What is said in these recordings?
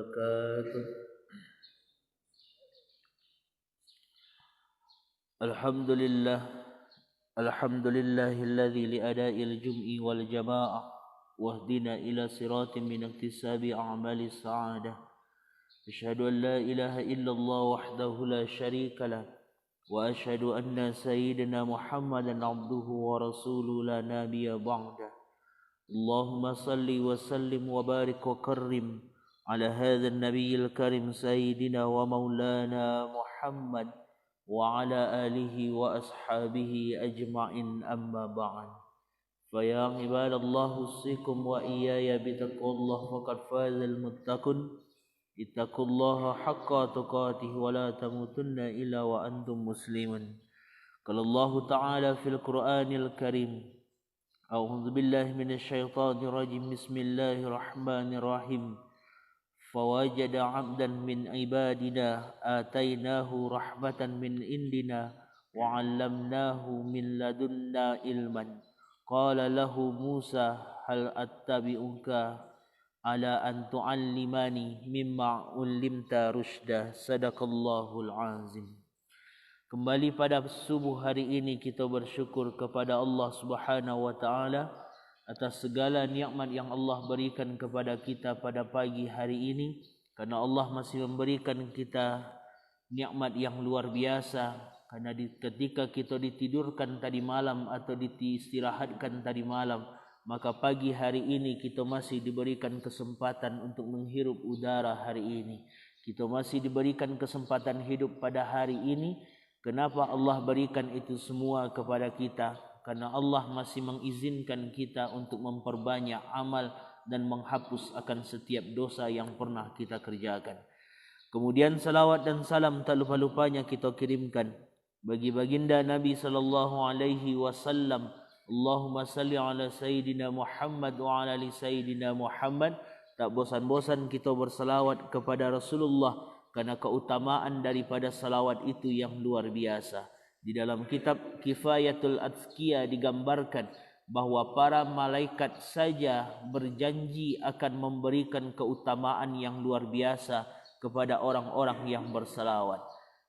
وبركاته. الحمد لله الذي لأداء الجمع والجماعة واهدنا إلى صراط من اكتساب أعمال السعادة. أشهد أن لا إله إلا الله وحده لا شريك له وأشهد أن سيدنا محمدا عبده ورسوله لا نبي بعده. اللهم صل وسلم وبارك وكرم على هذا النبي الكريم سيدنا ومولانا محمد وعلى آله وأصحابه أجمعين. أما بعد، فيا عباد الله أوصيكم وإياي بتقوى الله فقد فاز المتقون. اتقوا الله حق تقاته ولا تموتن إلا وأنتم مسلمون. قال الله تعالى في القرآن الكريم: أعوذ بالله من الشيطان الرجيم. بسم الله الرحمن الرحيم. فوجد عبدا من عبادنا آتيناه رحمة من عندنا وعلمناه من لدنا علما قال له موسى هل أتبعك على أن تعلمني مما علمت رشدا. Sadaqallahul azim. Kembali pada subuh hari ini kita bersyukur kepada Allah Subhanahu wa taala atas segala nikmat yang Allah berikan kepada kita pada pagi hari ini, karena Allah masih memberikan kita nikmat yang luar biasa. Karena ketika kita ditidurkan tadi malam atau diistirahatkan tadi malam, maka pagi hari ini kita masih diberikan kesempatan untuk menghirup udara hari ini. Kita masih diberikan kesempatan hidup pada hari ini. Kenapa Allah berikan itu semua kepada kita? Karena Allah masih mengizinkan kita untuk memperbanyak amal dan menghapus akan setiap dosa yang pernah kita kerjakan. Kemudian salawat dan salam tak lupa-lupanya kita kirimkan bagi baginda Nabi sallallahu alaihi wasallam. Allahumma salli ala Sayyidina Muhammad wa ala ali Sayyidina Muhammad. Tak bosan-bosan kita bersalawat kepada Rasulullah, karena keutamaan daripada salawat itu yang luar biasa. Di dalam kitab Kifayatul Atqiya digambarkan bahawa para malaikat saja berjanji akan memberikan keutamaan yang luar biasa kepada orang-orang yang bersalawat.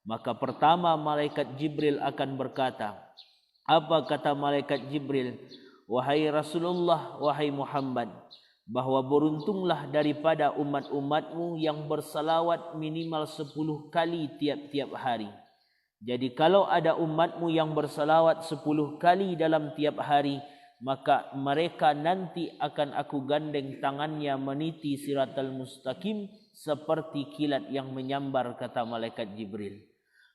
Maka pertama malaikat Jibril akan berkata, apa kata malaikat Jibril? Wahai Rasulullah, wahai Muhammad, bahawa beruntunglah daripada umat-umatmu yang bersalawat minimal 10 kali tiap-tiap hari. Jadi kalau ada umatmu yang bersalawat 10 kali dalam tiap hari, maka mereka nanti akan aku gandeng tangannya meniti siratal mustaqim seperti kilat yang menyambar, kata malaikat Jibril.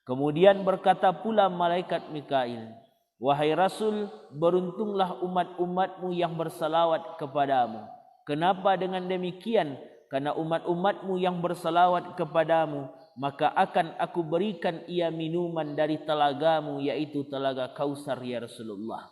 Kemudian berkata pula malaikat Mikail, wahai Rasul, beruntunglah umat-umatmu yang bersalawat kepadamu. Kenapa dengan demikian? Karena umat-umatmu yang bersalawat kepadamu, maka akan aku berikan ia minuman dari telagamu, yaitu telaga Kausar, ya Rasulullah.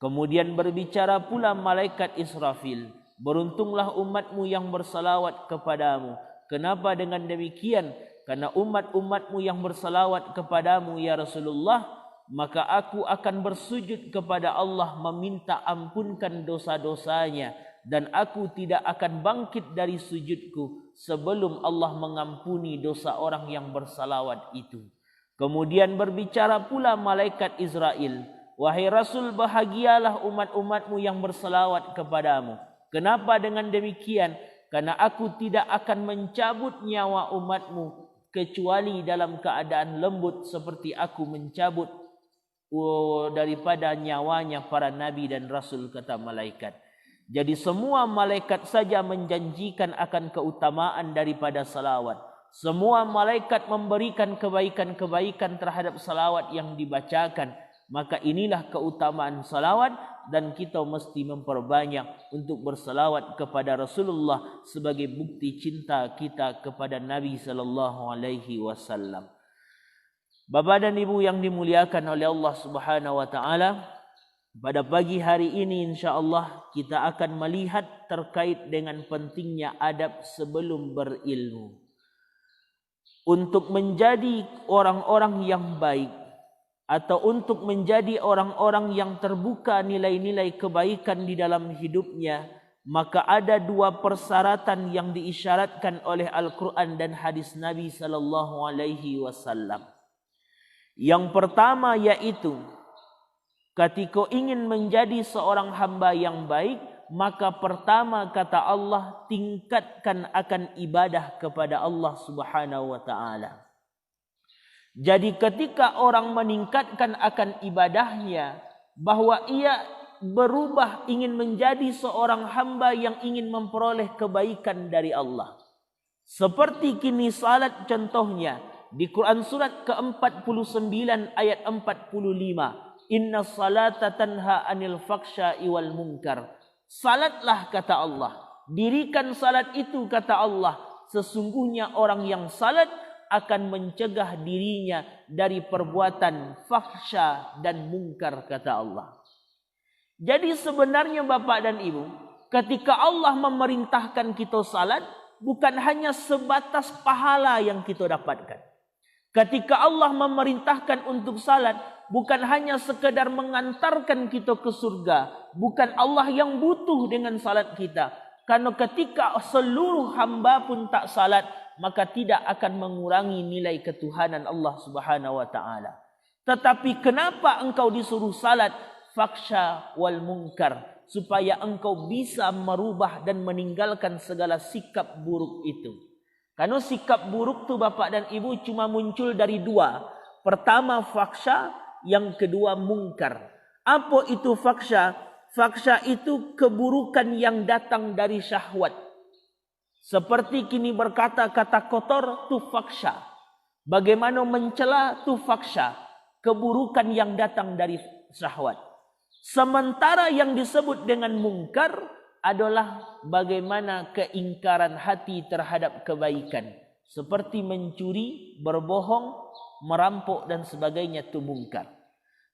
Kemudian berbicara pula malaikat Israfil, beruntunglah umatmu yang bersalawat kepadamu. Kenapa dengan demikian? Karena umat-umatmu yang bersalawat kepadamu, ya Rasulullah, maka aku akan bersujud kepada Allah meminta ampunkan dosa-dosanya, dan aku tidak akan bangkit dari sujudku sebelum Allah mengampuni dosa orang yang bersalawat itu. Kemudian berbicara pula malaikat Israel, wahai Rasul, bahagialah umat-umatmu yang bersalawat kepadamu. Kenapa dengan demikian? Karena aku tidak akan mencabut nyawa umatmu kecuali dalam keadaan lembut seperti aku mencabut daripada nyawanya para nabi dan rasul, kata malaikat. Jadi semua malaikat saja menjanjikan akan keutamaan daripada salawat. Semua malaikat memberikan kebaikan-kebaikan terhadap salawat yang dibacakan. Maka inilah keutamaan salawat, dan kita mesti memperbanyak untuk bersalawat kepada Rasulullah sebagai bukti cinta kita kepada Nabi sallallahu alaihi wasallam. Bapak dan Ibu yang dimuliakan oleh Allah Subhanahu wa taala, pada pagi hari ini insya-Allah kita akan melihat terkait dengan pentingnya adab sebelum berilmu. Untuk menjadi orang-orang yang baik atau untuk menjadi orang-orang yang terbuka nilai-nilai kebaikan di dalam hidupnya, maka ada dua persyaratan yang diisyaratkan oleh Al-Quran dan hadis Nabi sallallahu alaihi wasallam. Yang pertama yaitu ketika ingin menjadi seorang hamba yang baik, maka pertama kata Allah, tingkatkan akan ibadah kepada Allah Subhanahu wa taala. Jadi ketika orang meningkatkan akan ibadahnya, bahwa ia berubah ingin menjadi seorang hamba yang ingin memperoleh kebaikan dari Allah. Seperti kini salat contohnya di Quran surat ke-49 ayat 45. Inna salata tanha anil faksha'i wal munkar. Salatlah kata Allah. Dirikan salat itu kata Allah. Sesungguhnya orang yang salat akan mencegah dirinya dari perbuatan fahsya dan mungkar kata Allah. Jadi sebenarnya Bapak dan Ibu, ketika Allah memerintahkan kita salat, bukan hanya sebatas pahala yang kita dapatkan. Ketika Allah memerintahkan untuk salat, bukan hanya sekedar mengantarkan kita ke surga. Bukan Allah yang butuh dengan salat kita. Karena ketika seluruh hamba pun tak salat, maka tidak akan mengurangi nilai ketuhanan Allah Subhanahu wa taala. Tetapi kenapa engkau disuruh salat? Faksha wal munkar, supaya engkau bisa merubah dan meninggalkan segala sikap buruk itu. Karena sikap buruk tu Bapak dan Ibu cuma muncul dari dua. Pertama faksha, yang kedua mungkar. Apa itu faksha? Faksha itu keburukan yang datang dari syahwat. Seperti kini berkata kata kotor tu faksha. Bagaimana mencela tu faksha. Keburukan yang datang dari syahwat. Sementara yang disebut dengan mungkar adalah bagaimana keingkaran hati terhadap kebaikan. Seperti mencuri, berbohong, merampok dan sebagainya itu mungkar.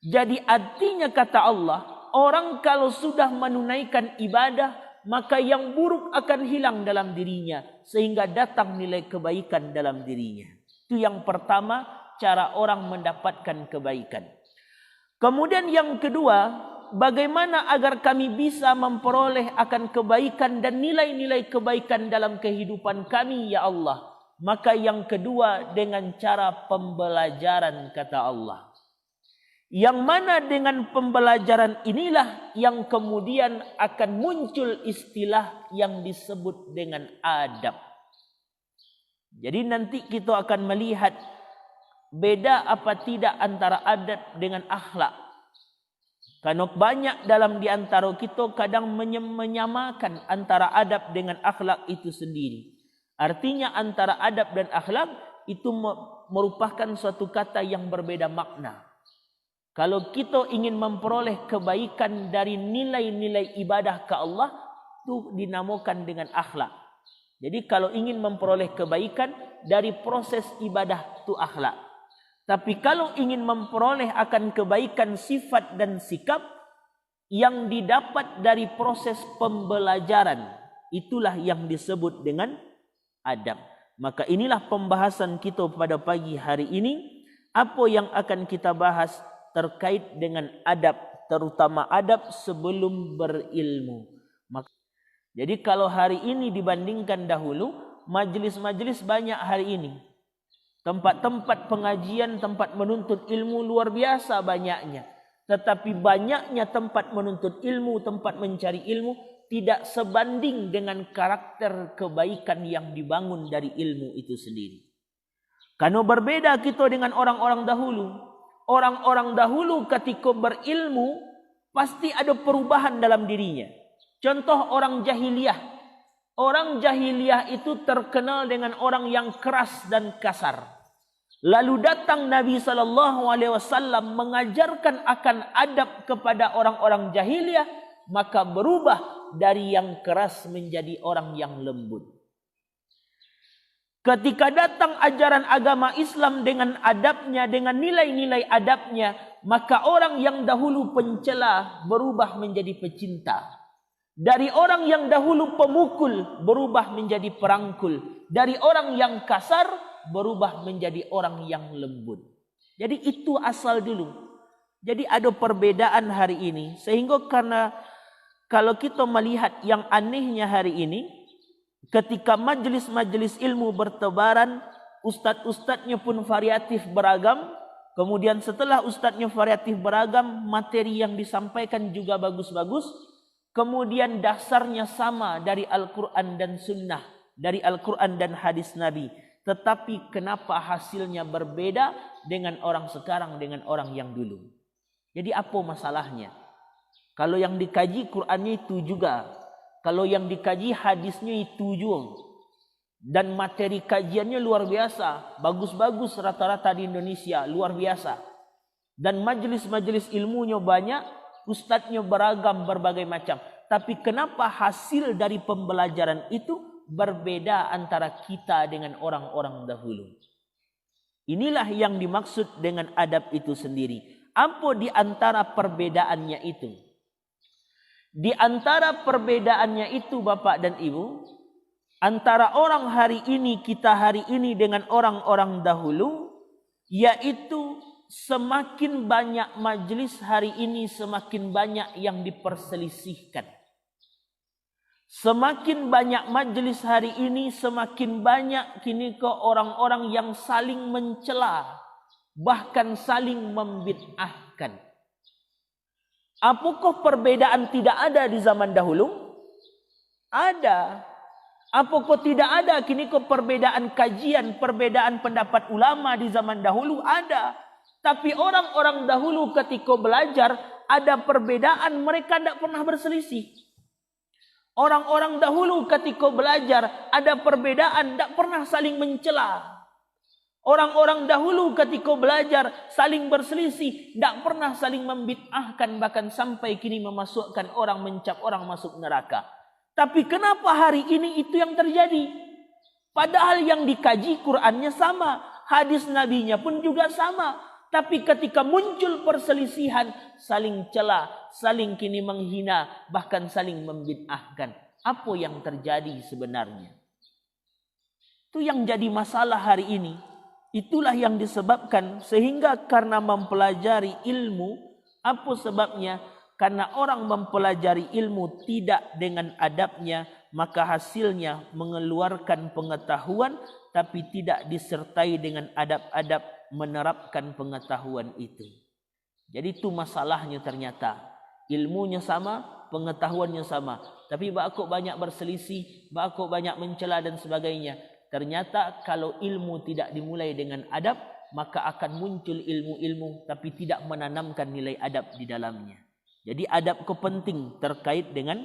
Jadi artinya kata Allah, orang kalau sudah menunaikan ibadah, maka yang buruk akan hilang dalam dirinya. Sehingga datang nilai kebaikan dalam dirinya. Itu yang pertama, cara orang mendapatkan kebaikan. Kemudian yang kedua, bagaimana agar kami bisa memperoleh akan kebaikan dan nilai-nilai kebaikan dalam kehidupan kami, ya Allah. Maka yang kedua dengan cara pembelajaran kata Allah. Yang mana dengan pembelajaran inilah yang kemudian akan muncul istilah yang disebut dengan adab. Jadi nanti kita akan melihat beda apa tidak antara adab dengan akhlak. Karena banyak dalam di antara kita kadang menyamakan antara adab dengan akhlak itu sendiri. Artinya antara adab dan akhlak itu merupakan suatu kata yang berbeda makna. Kalau kita ingin memperoleh kebaikan dari nilai-nilai ibadah ke Allah, itu dinamakan dengan akhlak. Jadi kalau ingin memperoleh kebaikan dari proses ibadah itu akhlak. Tapi kalau ingin memperoleh akan kebaikan sifat dan sikap yang didapat dari proses pembelajaran, itulah yang disebut dengan adab. Maka inilah pembahasan kita pada pagi hari ini. Apa yang akan kita bahas terkait dengan adab, terutama adab sebelum berilmu. Jadi kalau hari ini dibandingkan dahulu, majlis-majlis banyak hari ini. Tempat-tempat pengajian, tempat menuntut ilmu luar biasa banyaknya. Tetapi banyaknya tempat menuntut ilmu, tempat mencari ilmu, tidak sebanding dengan karakter kebaikan yang dibangun dari ilmu itu sendiri. Karena berbeda kita dengan orang-orang dahulu. Orang-orang dahulu ketika berilmu, pasti ada perubahan dalam dirinya. Contoh orang jahiliyah. Orang jahiliyah itu terkenal dengan orang yang keras dan kasar. Lalu datang Nabi SAW mengajarkan akan adab kepada orang-orang jahiliyah. Maka berubah dari yang keras menjadi orang yang lembut. Ketika datang ajaran agama Islam dengan adabnya, dengan nilai-nilai adabnya, maka orang yang dahulu pencela berubah menjadi pecinta. Dari orang yang dahulu pemukul berubah menjadi perangkul. Dari orang yang kasar berubah menjadi orang yang lembut. Jadi itu asal dulu. Jadi ada perbedaan hari ini. Sehingga kalau kita melihat yang anehnya hari ini, ketika majelis-majelis ilmu bertebaran, ustadz-ustadznya pun variatif beragam. Kemudian setelah ustadznya variatif beragam, materi yang disampaikan juga bagus-bagus. Kemudian dasarnya sama dari Al-Quran dan Sunnah, dari Al-Quran dan hadis Nabi. Tetapi kenapa hasilnya berbeda dengan orang sekarang dengan orang yang dulu? Jadi apa masalahnya? Kalau yang dikaji Qurannya itu juga, kalau yang dikaji hadisnya itu juga. Dan materi kajiannya luar biasa, bagus-bagus rata-rata di Indonesia, luar biasa. Dan majelis-majelis ilmunya banyak, ustadznya beragam berbagai macam. Tapi kenapa hasil dari pembelajaran itu berbeda antara kita dengan orang-orang dahulu? Inilah yang dimaksud dengan adab itu sendiri. Apa di antara perbedaannya itu? Di antara perbedaannya itu Bapak dan Ibu, antara orang hari ini, kita hari ini dengan orang-orang dahulu, yaitu semakin banyak majlis hari ini, semakin banyak yang diperselisihkan. Semakin banyak majlis hari ini, semakin banyak kini ke orang-orang yang saling mencela, bahkan saling membid'ahkan. Apakah perbedaan tidak ada di zaman dahulu? Ada. Apakah tidak ada kini ke perbedaan kajian, perbedaan pendapat ulama di zaman dahulu? Ada. Tapi orang-orang dahulu ketika belajar, ada perbedaan, mereka tidak pernah berselisih. Orang-orang dahulu ketika belajar, ada perbedaan, tidak pernah saling mencela. Orang-orang dahulu ketika belajar, saling berselisih, tidak pernah saling membid'ahkan, bahkan sampai kini memasukkan orang, mencap orang masuk neraka. Tapi kenapa hari ini itu yang terjadi? Padahal yang dikaji Qurannya sama, hadis Nabinya pun juga sama. Tapi ketika muncul perselisihan, saling cela, saling kini menghina, bahkan saling membid'ahkan. Apa yang terjadi sebenarnya? Itu yang jadi masalah hari ini. Itulah yang disebabkan sehingga karena mempelajari ilmu, apa sebabnya? Karena orang mempelajari ilmu tidak dengan adabnya, maka hasilnya mengeluarkan pengetahuan tapi tidak disertai dengan adab-adab menerapkan pengetahuan itu. Jadi itu masalahnya ternyata. Ilmunya sama, pengetahuannya sama. Tapi kok banyak berselisih, kok banyak mencela dan sebagainya. Ternyata kalau ilmu tidak dimulai dengan adab, maka akan muncul ilmu-ilmu tapi tidak menanamkan nilai adab di dalamnya. Jadi adab itu penting terkait dengan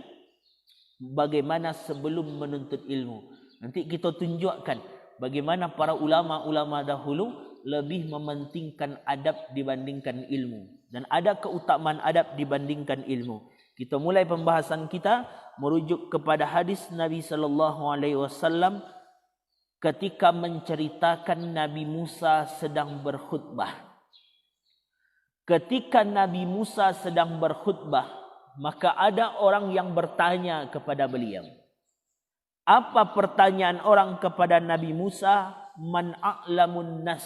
bagaimana sebelum menuntut ilmu. Nanti kita tunjukkan bagaimana para ulama-ulama dahulu lebih mementingkan adab dibandingkan ilmu. Dan ada keutamaan adab dibandingkan ilmu. Kita mulai pembahasan kita merujuk kepada hadis Nabi SAW ketika menceritakan Nabi Musa sedang berkhutbah. Ketika Nabi Musa sedang berkhutbah, maka ada orang yang bertanya kepada beliau. Apa pertanyaan orang kepada Nabi Musa? Man a'lamun nas?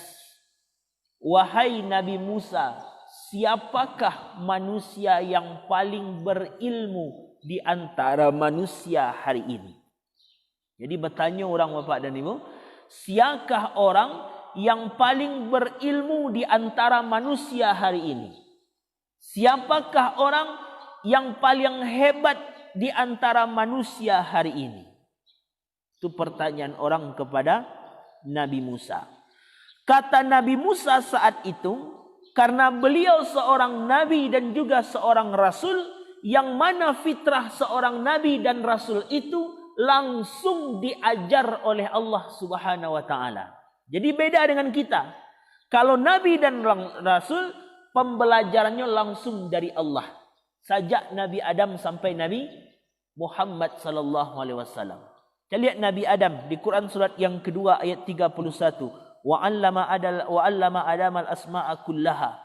Wahai Nabi Musa, siapakah manusia yang paling berilmu di antara manusia hari ini? Jadi bertanya orang Bapak dan Ibu, siapakah orang yang paling berilmu di antara manusia hari ini? Siapakah orang yang paling hebat di antara manusia hari ini? Itu pertanyaan orang kepada Nabi Musa. Kata Nabi Musa saat itu, karena beliau seorang nabi dan juga seorang rasul, yang mana fitrah seorang nabi dan rasul itu langsung diajar oleh Allah Subhanahu wa taala. Jadi beda dengan kita. Kalau nabi dan rasul, pembelajarannya langsung dari Allah. Sejak Nabi Adam sampai Nabi Muhammad sallallahu alaihi wasallam. Kita lihat Nabi Adam di Quran surat yang kedua ayat 31. Wa 'allama Adam al-asma'a kullaha.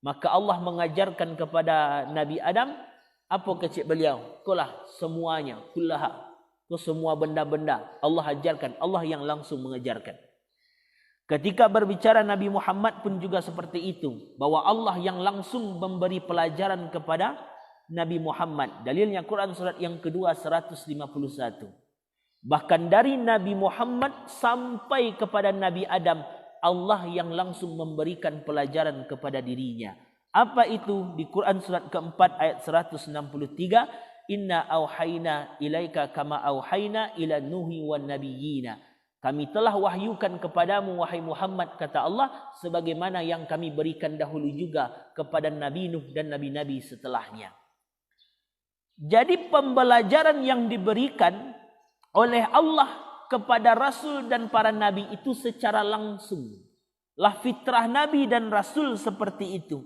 Maka Allah mengajarkan kepada Nabi Adam, apa kecil beliau? Kulah semuanya, kullaha. Itu semua benda-benda Allah ajarkan, Allah yang langsung mengajarkan. Ketika berbicara Nabi Muhammad pun juga seperti itu, bahwa Allah yang langsung memberi pelajaran kepada Nabi Muhammad. Dalilnya Quran surat yang kedua 151. Bahkan dari Nabi Muhammad sampai kepada Nabi Adam, Allah yang langsung memberikan pelajaran kepada dirinya. Apa itu? Di Quran surat keempat ayat 163, Inna auhayna ilaika kama auhayna ila nuhi wan nabiyina. Kami telah wahyukan kepadamu wahai Muhammad, kata Allah, sebagaimana yang kami berikan dahulu juga kepada Nabi Nuh dan nabi-nabi setelahnya. Jadi pembelajaran yang diberikan oleh Allah kepada Rasul dan para Nabi itu secara langsung. Lah fitrah Nabi dan Rasul seperti itu.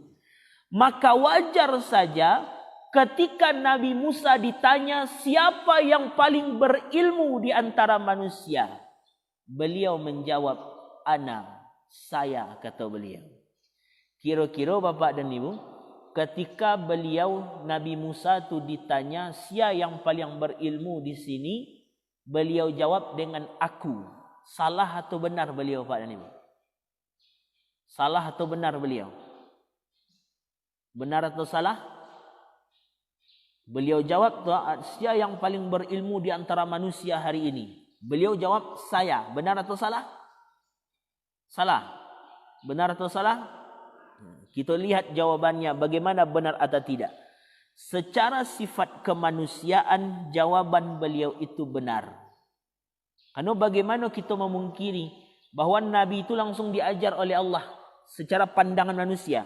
Maka wajar saja ketika Nabi Musa ditanya siapa yang paling berilmu di antara manusia. Beliau menjawab, ana, saya, kata beliau. Kira-kira Bapak dan Ibu, ketika beliau Nabi Musa tu ditanya siapa yang paling berilmu di sini, beliau jawab dengan aku. Salah atau benar beliau Pak dan Ibu? Salah atau benar beliau? Benar atau salah? Beliau jawab, siapa yang paling berilmu di antara manusia hari ini? Beliau jawab, saya. Benar atau salah? Salah. Benar atau salah? Kita lihat jawabannya bagaimana benar atau tidak. Secara sifat kemanusiaan, jawaban beliau itu benar. Karena bagaimana kita memungkiri bahawa Nabi itu langsung diajar oleh Allah secara pandangan manusia.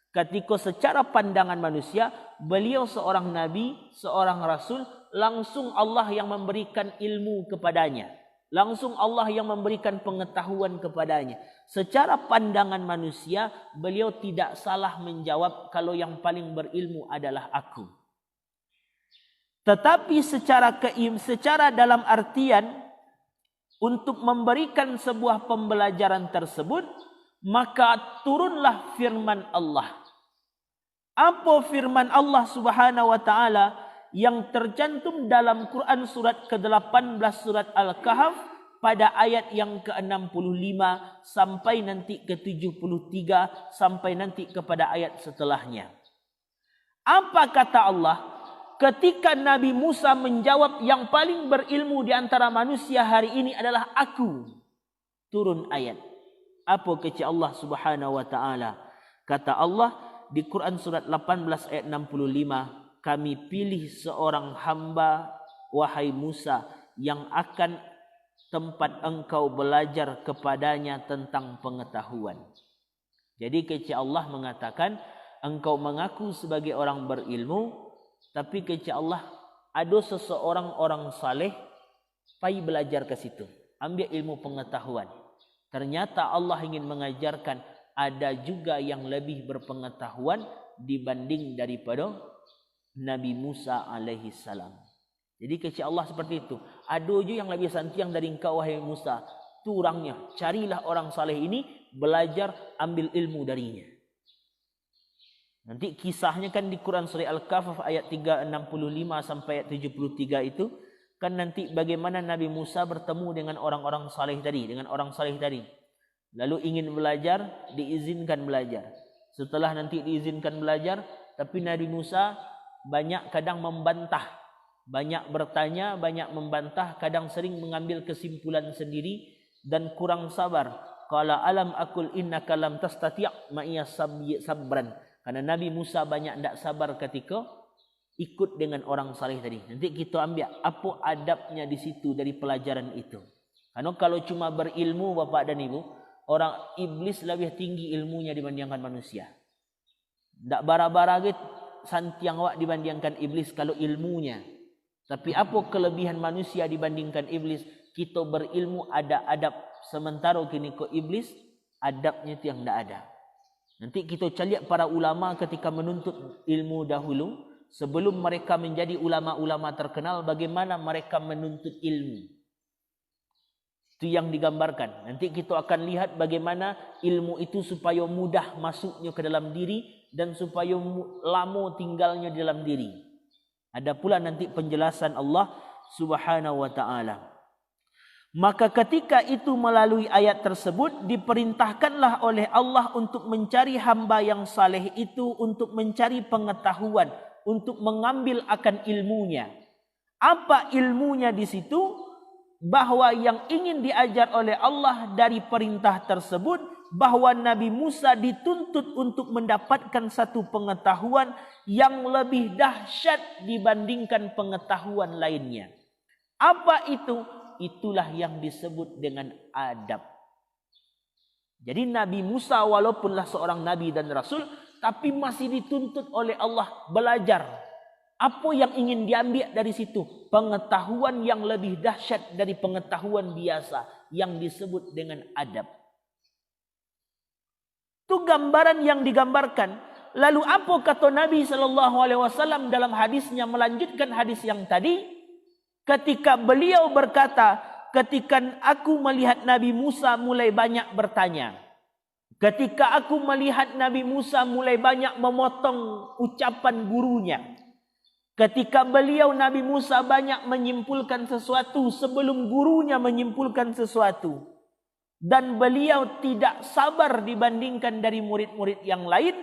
Ketika secara pandangan manusia, beliau seorang Nabi, seorang Rasul, langsung Allah yang memberikan ilmu kepadanya. Langsung Allah yang memberikan pengetahuan kepadanya. Secara pandangan manusia, beliau tidak salah menjawab kalau yang paling berilmu adalah aku. Tetapi secara dalam artian untuk memberikan sebuah pembelajaran tersebut, maka turunlah firman Allah. Apa firman Allah Subhanahu wa taala yang tercantum dalam Quran surat ke-18 surat Al-Kahf pada ayat yang ke-65 sampai nanti ke-73 sampai nanti kepada ayat setelahnya. Apa kata Allah ketika Nabi Musa menjawab yang paling berilmu di antara manusia hari ini adalah aku? Turun ayat. Apa kata Allah Subhanahu wa taala? Kata Allah di Quran surat 18 ayat 65, kami pilih seorang hamba wahai Musa yang akan tempat engkau belajar kepadanya tentang pengetahuan. Jadi kata Allah mengatakan engkau mengaku sebagai orang berilmu, tapi kata Allah ada seseorang orang saleh pai belajar ke situ, ambil ilmu pengetahuan. Ternyata Allah ingin mengajarkan ada juga yang lebih berpengetahuan dibanding daripada Nabi Musa alaihi salam. Jadi kata Allah seperti itu. Ada je yang lebih santiang dari engkau wahai Musa. Tu orangnya. Carilah orang saleh ini, belajar, ambil ilmu darinya. Nanti kisahnya kan di Quran surah Al-Kahf ayat 365 sampai ayat 73 itu. Kan nanti bagaimana Nabi Musa bertemu dengan orang-orang saleh tadi. Dengan orang saleh tadi. Lalu ingin belajar, diizinkan belajar. Setelah nanti diizinkan belajar, tapi Nabi Musa banyak kadang membantah. Banyak bertanya, banyak membantah. Kadang sering mengambil kesimpulan sendiri dan kurang sabar. Qala alam akul innaka lam tastati' ma'iya sabran. Karena Nabi Musa banyak tidak sabar ketika ikut dengan orang saleh tadi. Nanti kita ambil apa adabnya di situ dari pelajaran itu. Karena kalau cuma berilmu Bapak dan Ibu, orang iblis lebih tinggi ilmunya dibandingkan manusia. Tak bara-bara gitu santiang awak dibandingkan iblis kalau ilmunya. Tapi apa kelebihan manusia dibandingkan iblis? Kita berilmu ada adab. Sementara kini ke iblis adabnya itu yang tidak ada. Nanti kita lihat para ulama ketika menuntut ilmu dahulu. Sebelum mereka menjadi ulama-ulama terkenal, bagaimana mereka menuntut ilmu. Itu yang digambarkan. Nanti kita akan lihat bagaimana ilmu itu supaya mudah masuknya ke dalam diri dan supaya lama tinggalnya di dalam diri. Ada pula nanti penjelasan Allah Subhanahu wa taala. Maka ketika itu melalui ayat tersebut diperintahkanlah oleh Allah untuk mencari hamba yang saleh itu untuk mencari pengetahuan, untuk mengambil akan ilmunya. Apa ilmunya di situ? Bahwa yang ingin diajar oleh Allah dari perintah tersebut, bahwa Nabi Musa dituntut untuk mendapatkan satu pengetahuan yang lebih dahsyat dibandingkan pengetahuan lainnya. Apa itu? Itulah yang disebut dengan adab. Jadi Nabi Musa walaupunlah seorang nabi dan rasul, tapi masih dituntut oleh Allah belajar. Apa yang ingin diambil dari situ? Pengetahuan yang lebih dahsyat dari pengetahuan biasa yang disebut dengan adab. Itu gambaran yang digambarkan. Lalu apa kata Nabi SAW dalam hadisnya, melanjutkan hadis yang tadi? Ketika beliau berkata, ketika aku melihat Nabi Musa mulai banyak bertanya. Ketika aku melihat Nabi Musa mulai banyak memotong ucapan gurunya. Ketika beliau Nabi Musa banyak menyimpulkan sesuatu sebelum gurunya menyimpulkan sesuatu. Dan beliau tidak sabar dibandingkan dari murid-murid yang lain.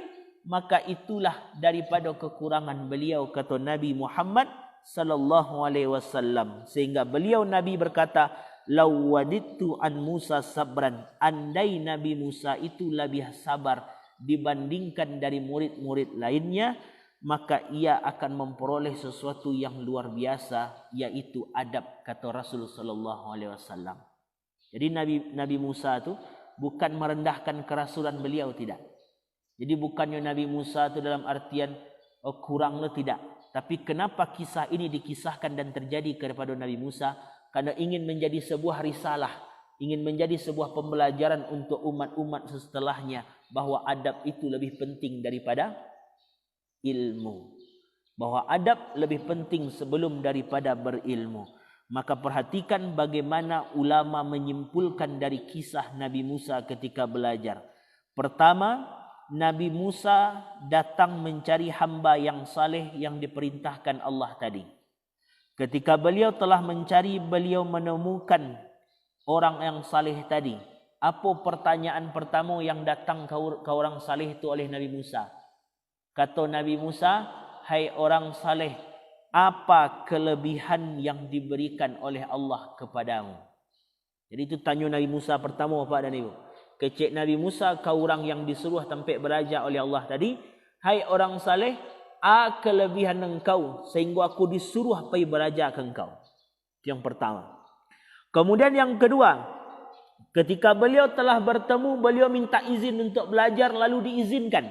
Maka itulah daripada kekurangan beliau, kata Nabi Muhammad sallallahu alaihi wasallam. Sehingga beliau Nabi berkata, "Law wadittu an Musa sabran." Andai Nabi Musa itu lebih sabar dibandingkan dari murid-murid lainnya, maka ia akan memperoleh sesuatu yang luar biasa, yaitu adab, kata Rasul sallallahu alaihi wasallam. Jadi Nabi Musa itu bukan merendahkan kerasulan beliau, tidak. Jadi bukannya Nabi Musa itu dalam artian kurang, tidak. Tapi kenapa kisah ini dikisahkan dan terjadi kepada Nabi Musa? Karena ingin menjadi sebuah risalah, ingin menjadi sebuah pembelajaran untuk umat-umat setelahnya, bahwa adab itu lebih penting daripada ilmu. Bahwa adab lebih penting sebelum daripada berilmu. Maka perhatikan bagaimana ulama menyimpulkan dari kisah Nabi Musa ketika belajar. Pertama, Nabi Musa datang mencari hamba yang saleh yang diperintahkan Allah tadi. Ketika beliau telah mencari, beliau menemukan orang yang saleh tadi. Apa pertanyaan pertama yang datang ke orang saleh itu oleh Nabi Musa? Kata Nabi Musa, "Hai orang saleh, apa kelebihan yang diberikan oleh Allah kepadamu?" Jadi itu tanya Nabi Musa pertama, Pak dan Ibu. Kecik Nabi Musa, kau orang yang disuruh tampil beraja oleh Allah tadi, "Hai orang saleh, a kelebihan engkau sehingga aku disuruh pergi beraja ke engkau." Itu yang pertama. Kemudian yang kedua, ketika beliau telah bertemu, beliau minta izin untuk belajar, lalu diizinkan.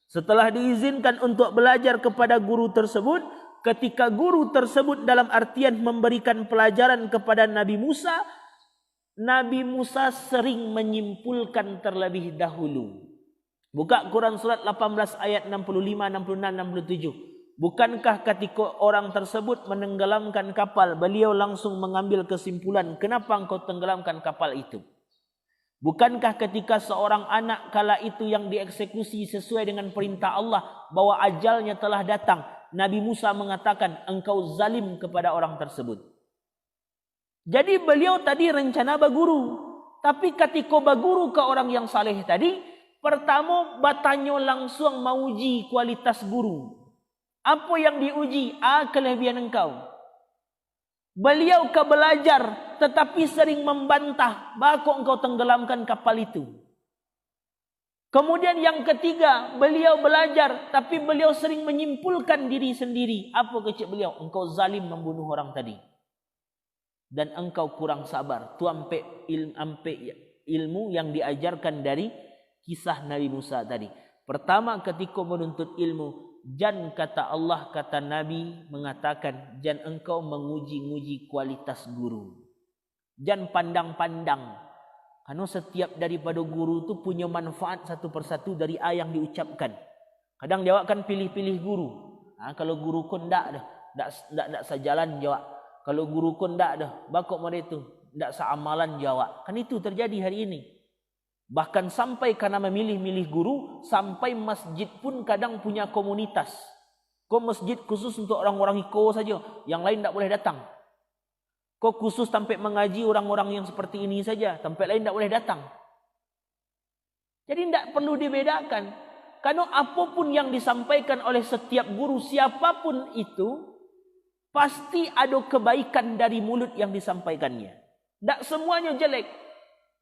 Setelah diizinkan untuk belajar kepada guru tersebut, ketika guru tersebut dalam artian memberikan pelajaran kepada Nabi Musa, Nabi Musa sering menyimpulkan terlebih dahulu. Buka Quran surat 18 ayat 65, 66, 67. Bukankah ketika orang tersebut menenggelamkan kapal, beliau langsung mengambil kesimpulan, kenapa engkau tenggelamkan kapal itu? Bukankah ketika seorang anak kala itu yang dieksekusi sesuai dengan perintah Allah, bahwa ajalnya telah datang, Nabi Musa mengatakan, engkau zalim kepada orang tersebut. Jadi beliau tadi rencana berguru. Tapi ketika berguru ke orang yang saleh tadi, pertama bertanya langsung menguji kualitas guru. Apa yang diuji? Kelebihan engkau. Beliau ke belajar, tetapi sering membantah, bahwa engkau tenggelamkan kapal itu. Kemudian yang ketiga, beliau belajar, tapi beliau sering menyimpulkan diri sendiri. Apa kecil beliau? Engkau zalim membunuh orang tadi. Dan engkau kurang sabar. Itu ampe ilmu yang diajarkan dari kisah Nabi Musa tadi. Pertama, ketika menuntut ilmu, jan kata Allah, kata Nabi mengatakan, jan engkau menguji-nguji kualitas guru. Jan pandang-pandang. Karena setiap daripada guru itu punya manfaat satu persatu dari yang diucapkan. Kadang jawab kan pilih-pilih guru. Kalau guru kon tak sejalan jawab. Kalau guru kon tak dah, bakok mereka itu tak seamalan jawab. Kan itu terjadi hari ini. Bahkan sampai karena memilih-milih guru, sampai masjid pun kadang punya komunitas. Kok masjid khusus untuk orang-orang Iko saja, yang lain tak boleh datang. Kok khusus sampai mengaji orang-orang yang seperti ini saja, sampai lain tak boleh datang. Jadi tak perlu dibedakan. Karena apapun yang disampaikan oleh setiap guru siapapun itu, pasti ada kebaikan dari mulut yang disampaikannya. Tak semuanya jelek.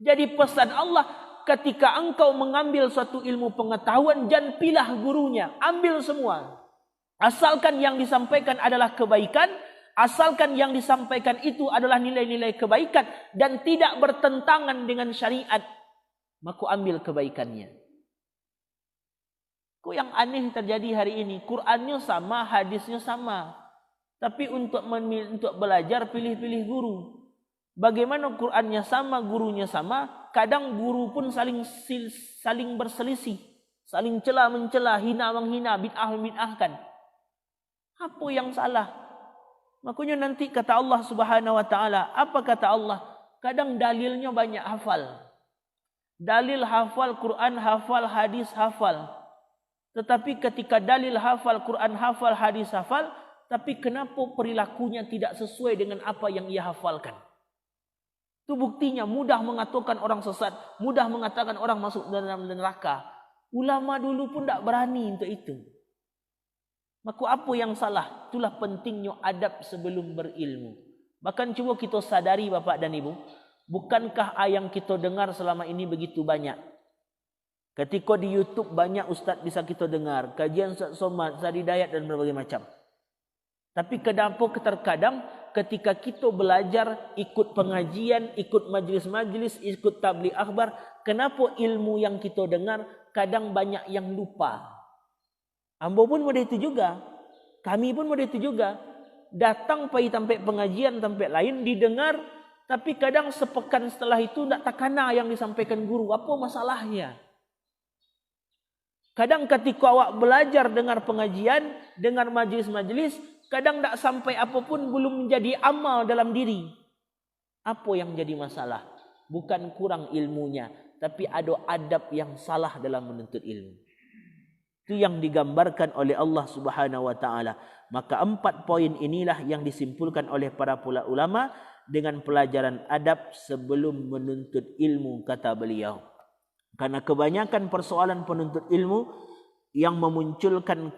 Jadi pesan Allah, ketika engkau mengambil suatu ilmu pengetahuan, jangan pilah gurunya, ambil semua. Asalkan yang disampaikan adalah kebaikan, asalkan yang disampaikan itu adalah nilai-nilai kebaikan dan tidak bertentangan dengan syariat, maka ambil kebaikannya. Kok yang aneh terjadi hari ini, Qurannya sama, hadisnya sama, tapi untuk belajar pilih-pilih guru. Bagaimana Qurannya sama, gurunya sama, kadang guru pun saling berselisih, saling cela-mencela, hina-menghina, bid'ah-bid'ahkan. Apa yang salah? Makanya nanti kata Allah Subhanahu wa taala, apa kata Allah? Kadang dalilnya banyak hafal. Dalil hafal, Quran hafal, hadis hafal. Tetapi ketika dalil hafal, Quran hafal, hadis hafal, tapi kenapa perilakunya tidak sesuai dengan apa yang ia hafalkan? Itu buktinya mudah mengatakan orang sesat, mudah mengatakan orang masuk dalam neraka. Ulama dulu pun tak berani untuk itu. Maka apa yang salah? Itulah pentingnya adab sebelum berilmu. Bahkan cuba kita sadari Bapak dan Ibu, bukankah yang kita dengar selama ini begitu banyak? Ketika di YouTube banyak ustaz bisa kita dengar, kajian Ustaz Somad, Ustaz Hidayat dan berbagai macam. Tapi kenapa terkadang ketika kita belajar, ikut pengajian, ikut majlis-majlis, ikut tabligh akhbar, kenapa ilmu yang kita dengar kadang banyak yang lupa? Ambo pun model itu juga. Kami pun model itu juga. Datang pergi sampai pengajian, sampai lain, didengar, tapi kadang sepekan setelah itu tak takana yang disampaikan guru. Apa masalahnya? Kadang ketika awak belajar dengar pengajian, dengar majlis-majlis, kadang tak sampai apapun belum menjadi amal dalam diri. Apa yang jadi masalah? Bukan kurang ilmunya, tapi ada adab yang salah dalam menuntut ilmu. Itu yang digambarkan oleh Allah Subhanahu wa taala. Maka 4 poin inilah yang disimpulkan oleh para ulama dengan pelajaran adab sebelum menuntut ilmu, kata beliau. Karena kebanyakan persoalan penuntut ilmu yang memunculkan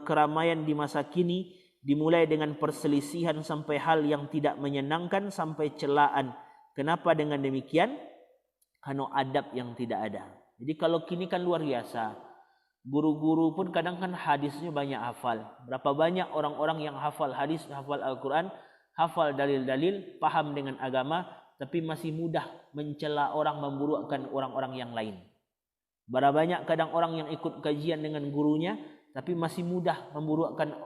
keramaian di masa kini dimulai dengan perselisihan sampai hal yang tidak menyenangkan sampai celaan. Kenapa dengan demikian? Karena adab yang tidak ada. Jadi kalau kini kan luar biasa. Guru-guru pun kadang kan hadisnya banyak hafal. Berapa banyak orang-orang yang hafal hadis, hafal Al-Quran, hafal dalil-dalil, paham dengan agama, tapi masih mudah mencela orang, memburukkan orang-orang yang lain. Berapa banyak kadang orang yang ikut kajian dengan gurunya, tapi masih mudah memburukkan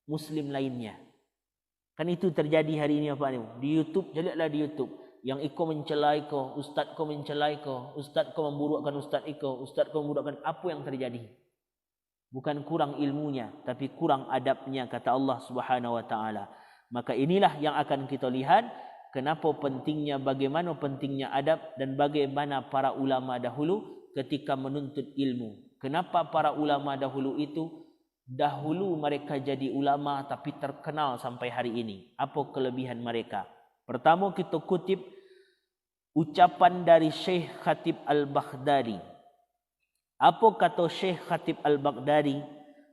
muslim lainnya. Kan itu terjadi hari ini apa ni? Di YouTube, jeleklah di YouTube. Yang iko mencelai ko, ustaz ko mencelai ko, ustaz ko memburukkan ustaz iko, ustaz ko memburukkan. Apa yang terjadi? Bukan kurang ilmunya, tapi kurang adabnya, kata Allah Subhanahu wa taala. Maka inilah yang akan kita lihat. Kenapa pentingnya, bagaimana pentingnya adab dan bagaimana para ulama dahulu ketika menuntut ilmu. Kenapa para ulama dahulu mereka jadi ulama tapi terkenal sampai hari ini. Apa kelebihan mereka? Pertama kita kutip ucapan dari Syekh Khatib Al-Baghdadi. Apa kata Syekh Khatib Al-Baghdadi?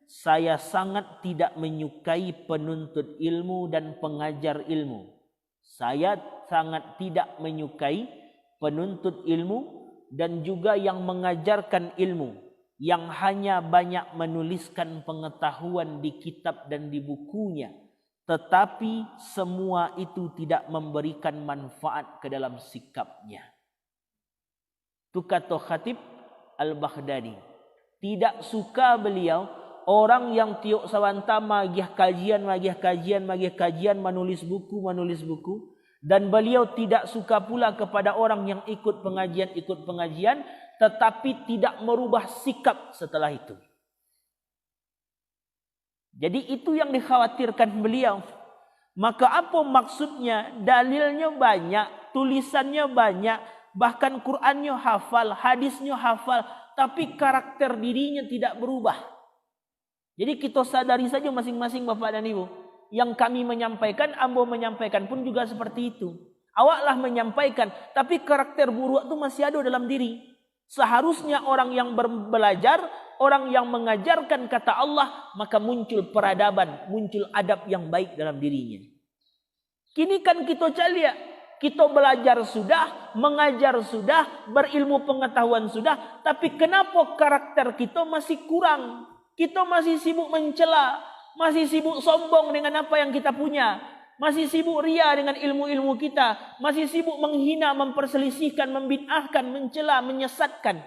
Saya sangat tidak menyukai penuntut ilmu dan pengajar ilmu. Saya sangat tidak menyukai penuntut ilmu dan juga yang mengajarkan ilmu, yang hanya banyak menuliskan pengetahuan di kitab dan di bukunya, tetapi semua itu tidak memberikan manfaat ke dalam sikapnya. Itu kata Khatib Al-Baghdadi. Tidak suka beliau orang yang tiuk sawanta magih kajian, menulis buku. Dan beliau tidak suka pula kepada orang yang ikut pengajian, tetapi tidak merubah sikap setelah itu. Jadi itu yang dikhawatirkan beliau. Maka apa maksudnya? Dalilnya banyak, tulisannya banyak, bahkan Qurannya hafal, hadisnya hafal, tapi karakter dirinya tidak berubah. Jadi kita sadari saja masing-masing Bapak dan Ibu. Yang kami menyampaikan, ambo menyampaikan pun juga seperti itu. Awaklah menyampaikan, tapi karakter buruk itu masih ada dalam diri. Seharusnya orang yang belajar, orang yang mengajarkan kata Allah, maka muncul peradaban, muncul adab yang baik dalam dirinya. Kini kan kita calia, kita belajar sudah, mengajar sudah, berilmu pengetahuan sudah, tapi kenapa karakter kita masih kurang? Kita masih sibuk mencela, masih sibuk sombong dengan apa yang kita punya, masih sibuk ria dengan ilmu-ilmu kita, masih sibuk menghina, memperselisihkan, membid'ahkan, mencela, menyesatkan.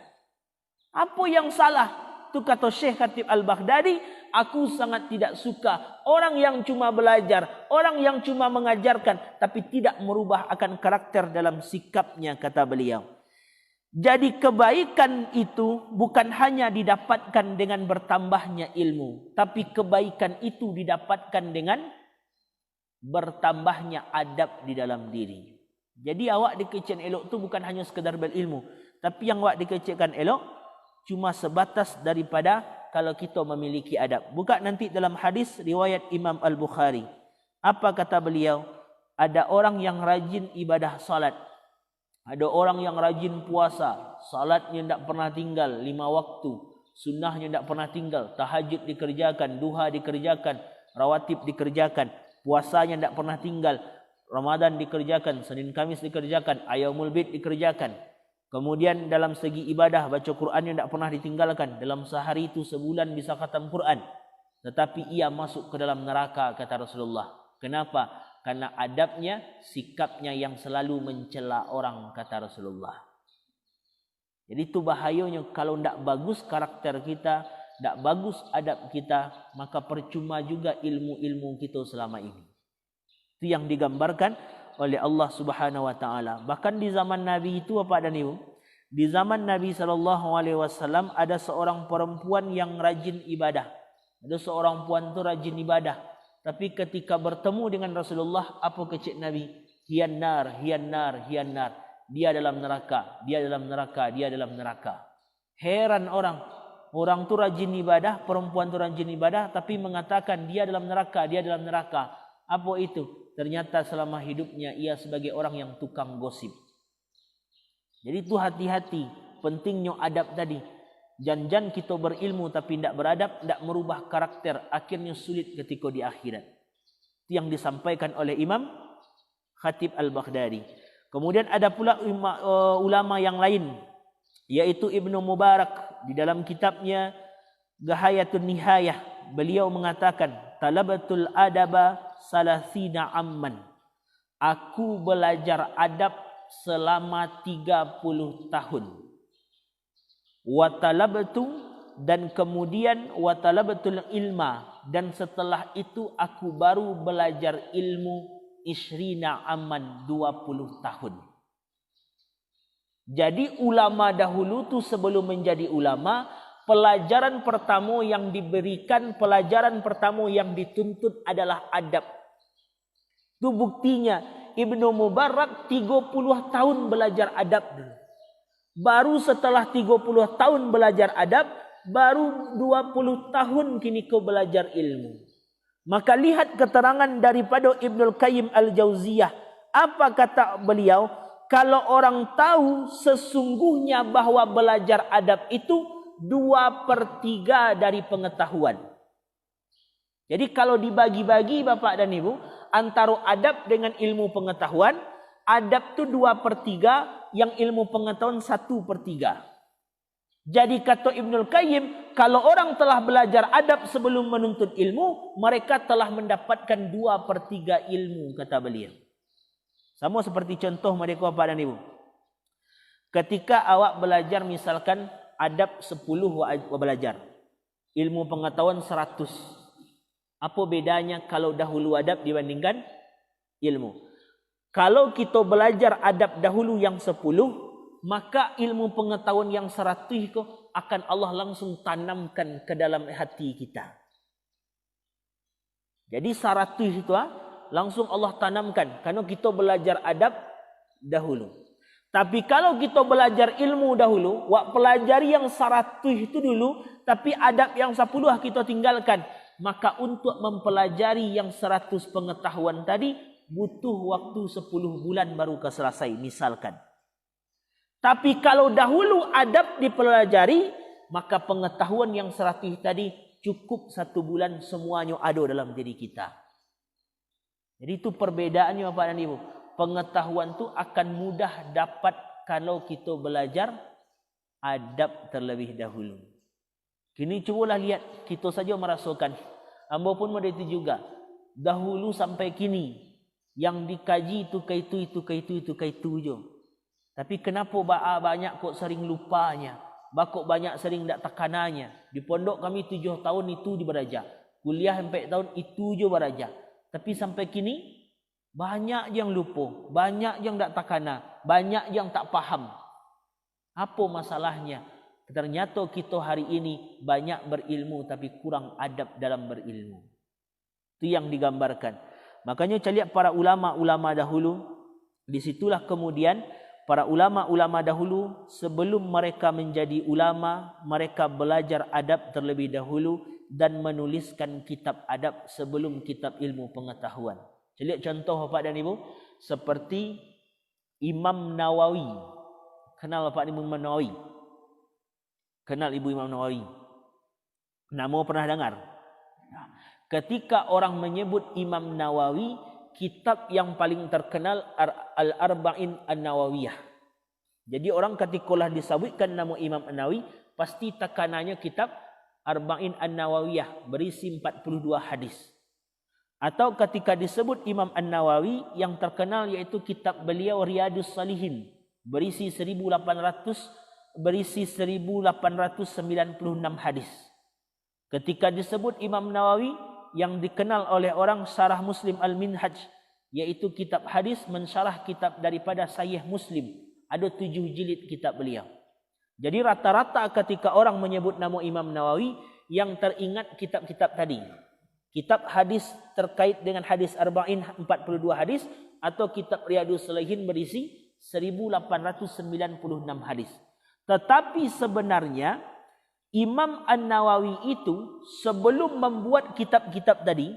Apa yang salah? Itu kata Syekh Khatib Al-Baghdadi, aku sangat tidak suka orang yang cuma belajar, orang yang cuma mengajarkan, tapi tidak merubah akan karakter dalam sikapnya, kata beliau. Jadi kebaikan itu bukan hanya didapatkan dengan bertambahnya ilmu, tapi kebaikan itu didapatkan dengan bertambahnya adab di dalam diri. Jadi awak dikecilkan elok tu bukan hanya sekadar berilmu, tapi yang awak dikecilkan elok cuma sebatas daripada kalau kita memiliki adab. Buka nanti dalam hadis riwayat Imam Al-Bukhari. Apa kata beliau? Ada orang yang rajin ibadah salat. Ada orang yang rajin puasa. Salatnya tidak pernah tinggal 5 waktu. Sunnahnya tidak pernah tinggal. Tahajud dikerjakan, duha dikerjakan, rawatib dikerjakan. Puasanya tidak pernah tinggal. Ramadan dikerjakan, Senin Kamis dikerjakan, Ayyamul Bid dikerjakan. Kemudian dalam segi ibadah, baca Quran yang tidak pernah ditinggalkan. Dalam sehari itu sebulan bisa khatam Quran. Tetapi ia masuk ke dalam neraka, kata Rasulullah. Kenapa? Karena adabnya, sikapnya yang selalu mencela orang, kata Rasulullah. Jadi itu bahayanya kalau tidak bagus karakter kita, tidak bagus adab kita, maka percuma juga ilmu-ilmu kita selama ini. Itu yang digambarkan oleh Allah Subhanahu wa taala. Bahkan di zaman Nabi itu apa dan ibu? Di zaman Nabi SAW ada seorang perempuan yang rajin ibadah. Ada seorang perempuan itu rajin ibadah. Tapi ketika bertemu dengan Rasulullah, apa kecik Nabi? Hiyan nar, hiyan nar, hiyan nar. Dia dalam neraka, dia dalam neraka, dia dalam neraka. Heran orang. Orang tu rajin ibadah, perempuan tu rajin ibadah, tapi mengatakan dia dalam neraka, dia dalam neraka. Apa itu? Ternyata selama hidupnya ia sebagai orang yang tukang gosip. Jadi itu hati-hati. Pentingnya adab tadi. Jangan kita berilmu tapi tidak beradab, tidak merubah karakter. Akhirnya sulit ketika di akhirat. Itu yang disampaikan oleh Imam Khatib Al-Baghdadi. Kemudian ada pula ulama yang lain. Yaitu Ibnu Mubarak. Di dalam kitabnya Gahayatun Nihayah. Beliau mengatakan, Talabatul adaba salasina amman. Aku belajar adab selama 30 tahun. Wa talabtu, dan kemudian wa talabatul ilma, dan setelah itu aku baru belajar ilmu isrina amman, 20 tahun. Jadi ulama dahulu tu sebelum menjadi ulama, pelajaran pertama yang diberikan, pelajaran pertama yang dituntut adalah adab. Itu buktinya Ibnu Mubarak 30 tahun belajar adab dulu. Baru setelah 30 tahun belajar adab, baru 20 tahun kini kau belajar ilmu. Maka lihat keterangan daripada Ibnul Qayyim Al-Jauziyah. Apa kata beliau? Kalau orang tahu sesungguhnya bahwa belajar adab itu 2/3 dari pengetahuan. Jadi kalau dibagi-bagi Bapak dan Ibu, antara adab dengan ilmu pengetahuan, adab itu 2/3, yang ilmu pengetahuan 1/3. Jadi kata Ibnul Qayyim, kalau orang telah belajar adab sebelum menuntut ilmu, mereka telah mendapatkan 2/3 ilmu, kata beliau. Sama seperti contoh mereka Bapak dan Ibu. Ketika awak belajar misalkan adab 10 belajar, ilmu pengetahuan 100. Apa bedanya kalau dahulu adab dibandingkan ilmu? Kalau kita belajar adab dahulu yang 10, maka ilmu pengetahuan yang 100 itu akan Allah langsung tanamkan ke dalam hati kita. Jadi 100 itu langsung Allah tanamkan karena kita belajar adab dahulu. Tapi kalau kita belajar ilmu dahulu, pelajari yang 100 itu dulu, tapi adab yang 10 kita tinggalkan. Maka untuk mempelajari yang 100 pengetahuan tadi, butuh waktu 10 bulan baru selesai misalkan. Tapi kalau dahulu adab dipelajari, maka pengetahuan yang serapih tadi cukup 1 bulan semuanya ada dalam diri kita. Jadi itu perbedaannya Bapak dan Ibu. Pengetahuan tu akan mudah dapat kalau kita belajar adab terlebih dahulu. Kini cubalah lihat, kita saja merasakan. Hamba pun ada itu juga. Dahulu sampai kini yang dikaji itu ke itu je. Tapi kenapa banyak kok sering lupanya? Bakok banyak sering tak tekanannya. Di pondok kami 7 tahun itu diberaja. Kuliah 4 tahun itu je beraja. Tapi sampai kini banyak yang lupa, banyak yang tak takana, banyak yang tak paham. Apa masalahnya? Ternyata kita hari ini banyak berilmu tapi kurang adab dalam berilmu. Itu yang digambarkan. Makanya saya lihat para ulama-ulama dahulu, disitulah kemudian para ulama-ulama dahulu sebelum mereka menjadi ulama, mereka belajar adab terlebih dahulu dan menuliskan kitab adab sebelum kitab ilmu pengetahuan. Saya lihat contoh Bapak dan Ibu seperti Imam Nawawi. Kenal Bapak Imam Nawawi? Kenal Ibu Imam Nawawi? Nama pernah dengar? Ketika orang menyebut Imam Nawawi, kitab yang paling terkenal Al-Arba'in An-Nawawiyah. Jadi orang ketika disebutkan nama Imam An-Nawawi, pasti tekanannya kitab Arba'in An-Nawawiyah berisi 42 hadis. Atau ketika disebut Imam An-Nawawi, yang terkenal yaitu kitab beliau Riyadus Salihin berisi 1896 hadis. Ketika disebut Imam Nawawi, yang dikenal oleh orang Syarah Muslim Al-Minhaj, yaitu kitab hadis mensyarah kitab daripada Sahih Muslim. Ada 7 jilid kitab beliau. Jadi rata-rata ketika orang menyebut nama Imam Nawawi, yang teringat kitab-kitab tadi. Kitab hadis terkait dengan hadis Arba'in 42 hadis, atau kitab Riyadus Salihin berisi 1896 hadis. Tetapi sebenarnya Imam An-Nawawi itu sebelum membuat kitab-kitab tadi,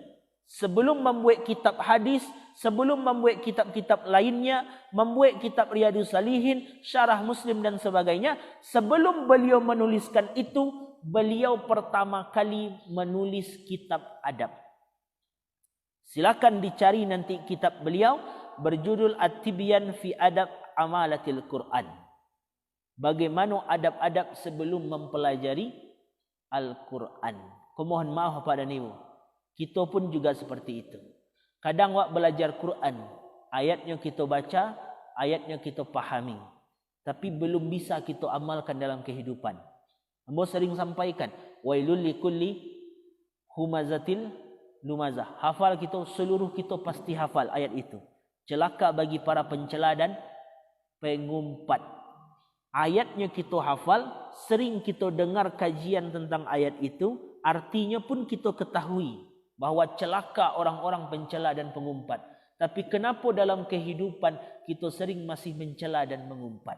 sebelum membuat kitab hadis, sebelum membuat kitab-kitab lainnya, membuat kitab Riyadus Salihin, Syarah Muslim dan sebagainya, sebelum beliau menuliskan itu, beliau pertama kali menulis kitab adab. Silakan dicari nanti kitab beliau berjudul At-Tibyan fi Adab Amalatil Quran. Bagaimana adab-adab sebelum mempelajari Al-Quran. Mohon maaf Bapak dan Ibu, kita pun juga seperti itu. Kadang wak belajar Quran, ayatnya kita baca, ayatnya kita pahami, tapi belum bisa kita amalkan dalam kehidupan. Ambo sering sampaikan, wailul likulli humazatil lumazah. Hafal kita, seluruh kita pasti hafal ayat itu. Celaka bagi para pencela dan pengumpat. Ayatnya kita hafal, sering kita dengar kajian tentang ayat itu, artinya pun kita ketahui bahawa celaka orang-orang pencela dan pengumpat. Tapi kenapa dalam kehidupan kita sering masih mencela dan mengumpat?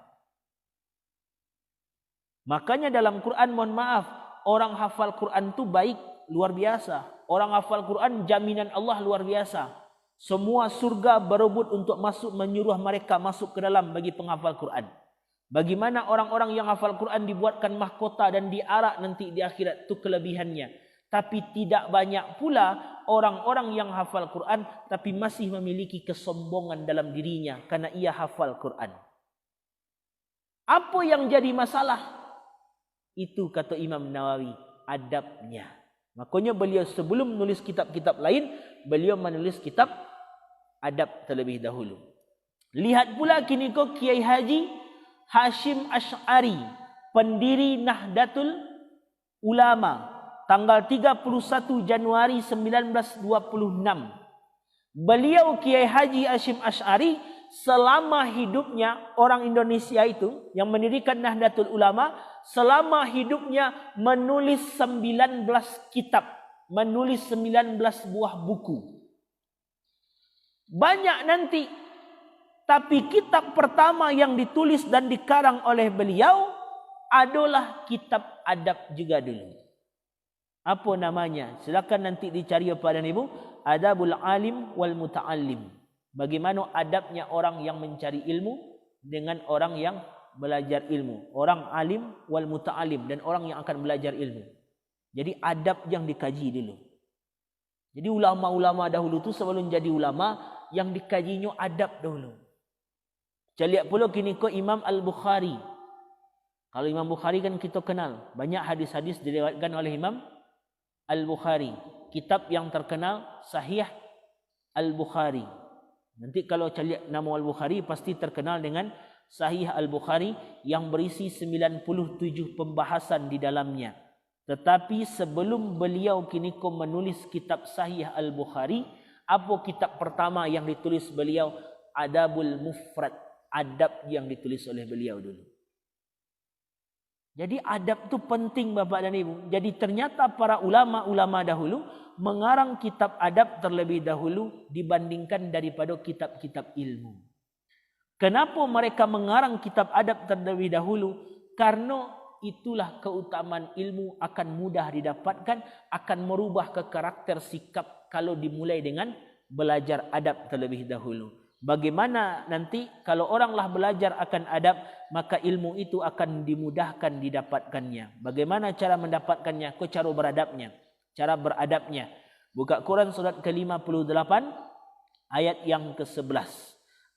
Makanya dalam Quran, mohon maaf, orang hafal Quran itu baik, luar biasa. Orang hafal Quran jaminan Allah luar biasa. Semua surga berebut untuk masuk, menyuruh mereka masuk ke dalam bagi penghafal Quran. Bagaimana orang-orang yang hafal Quran dibuatkan mahkota dan diarak nanti di akhirat, itu kelebihannya. Tapi tidak banyak pula orang-orang yang hafal Quran tapi masih memiliki kesombongan dalam dirinya karena ia hafal Quran. Apa yang jadi masalah? Itu kata Imam Nawawi, adabnya. Makanya beliau sebelum menulis kitab-kitab lain, beliau menulis kitab adab terlebih dahulu. Lihat pula kini kok Kiai Haji Hashim Asy'ari, pendiri Nahdlatul Ulama, tanggal 31 Januari 1926. Beliau Kiai Haji Hashim Asy'ari selama hidupnya, orang Indonesia itu yang mendirikan Nahdlatul Ulama, selama hidupnya menulis 19 kitab, menulis 19 buah buku. Banyak nanti, tapi kitab pertama yang ditulis dan dikarang oleh beliau adalah kitab adab juga dulu. Apa namanya? Silakan nanti dicari Bapak dan Ibu. Adabul Alim wal Muta'allim. Bagaimana adabnya orang yang mencari ilmu dengan orang yang belajar ilmu. Orang alim wal muta'alim, dan orang yang akan belajar ilmu. Jadi adab yang dikaji dulu. Jadi ulama-ulama dahulu tu sebelum jadi ulama, yang dikajinya adab dahulu. Saya lihat pula kini ko Imam Al-Bukhari. Kalau Imam Bukhari kan kita kenal. Banyak hadis-hadis diriwayatkan oleh Imam Al-Bukhari. Kitab yang terkenal Sahih Al-Bukhari. Nanti kalau saya lihat nama Al-Bukhari pasti terkenal dengan Sahih Al-Bukhari yang berisi 97 pembahasan di dalamnya. Tetapi sebelum beliau kini ko menulis kitab Sahih Al-Bukhari, apa kitab pertama yang ditulis beliau? Adabul Mufrad. Adab yang ditulis oleh beliau dulu. Jadi adab tu penting Bapak dan Ibu. Jadi ternyata para ulama-ulama dahulu mengarang kitab adab terlebih dahulu dibandingkan daripada kitab-kitab ilmu. Kenapa mereka mengarang kitab adab terlebih dahulu? Karena itulah keutamaan ilmu akan mudah didapatkan, akan merubah ke karakter sikap kalau dimulai dengan belajar adab terlebih dahulu. Bagaimana nanti kalau oranglah belajar akan adab, maka ilmu itu akan dimudahkan didapatkannya. Bagaimana cara mendapatkannya? Cara beradabnya. Cara beradabnya. Buka Quran surat ke-58 ayat yang ke-11.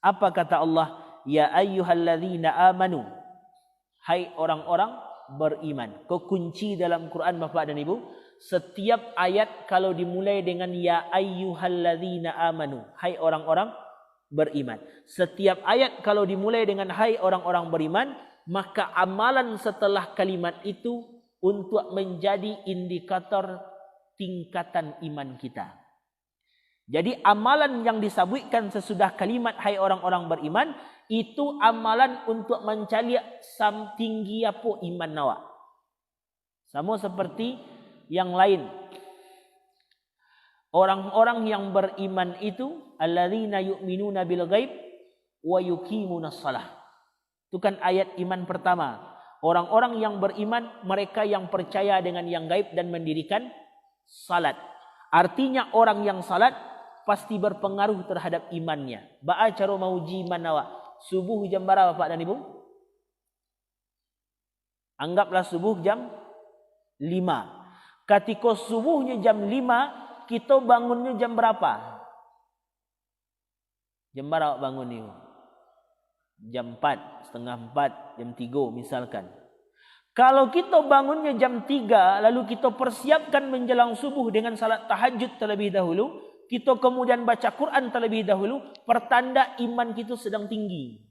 Apa kata Allah? Ya ayyuhalladzina amanu. Hai orang-orang beriman. Kunci dalam Quran Bapak dan Ibu, setiap ayat kalau dimulai dengan ya ayyuhalladzina amanu, hai orang-orang beriman. Setiap ayat kalau dimulai dengan hai orang-orang beriman, maka amalan setelah kalimat itu untuk menjadi indikator tingkatan iman kita. Jadi amalan yang disabitkan sesudah kalimat hai orang-orang beriman, itu amalan untuk mencari tinggi apa iman nawak. Sama seperti yang lain. Orang-orang yang beriman itu alladzina yu'minuna bil ghaib wa yuqimunas shalah. Itu kan ayat iman pertama. Orang-orang yang beriman, mereka yang percaya dengan yang gaib dan mendirikan salat. Artinya orang yang salat pasti berpengaruh terhadap imannya. Ba'a cara mauji iman awak. Subuh jam berapa Bapak dan Ibu? Anggaplah subuh jam 5. Ketika subuhnya jam 5, kita bangunnya jam berapa? Jam berapa bangun ni? Jam 4, setengah 4, jam 3 misalkan. Kalau kita bangunnya jam 3, lalu kita persiapkan menjelang subuh dengan salat tahajud terlebih dahulu, kita kemudian baca Quran terlebih dahulu, pertanda iman kita sedang tinggi.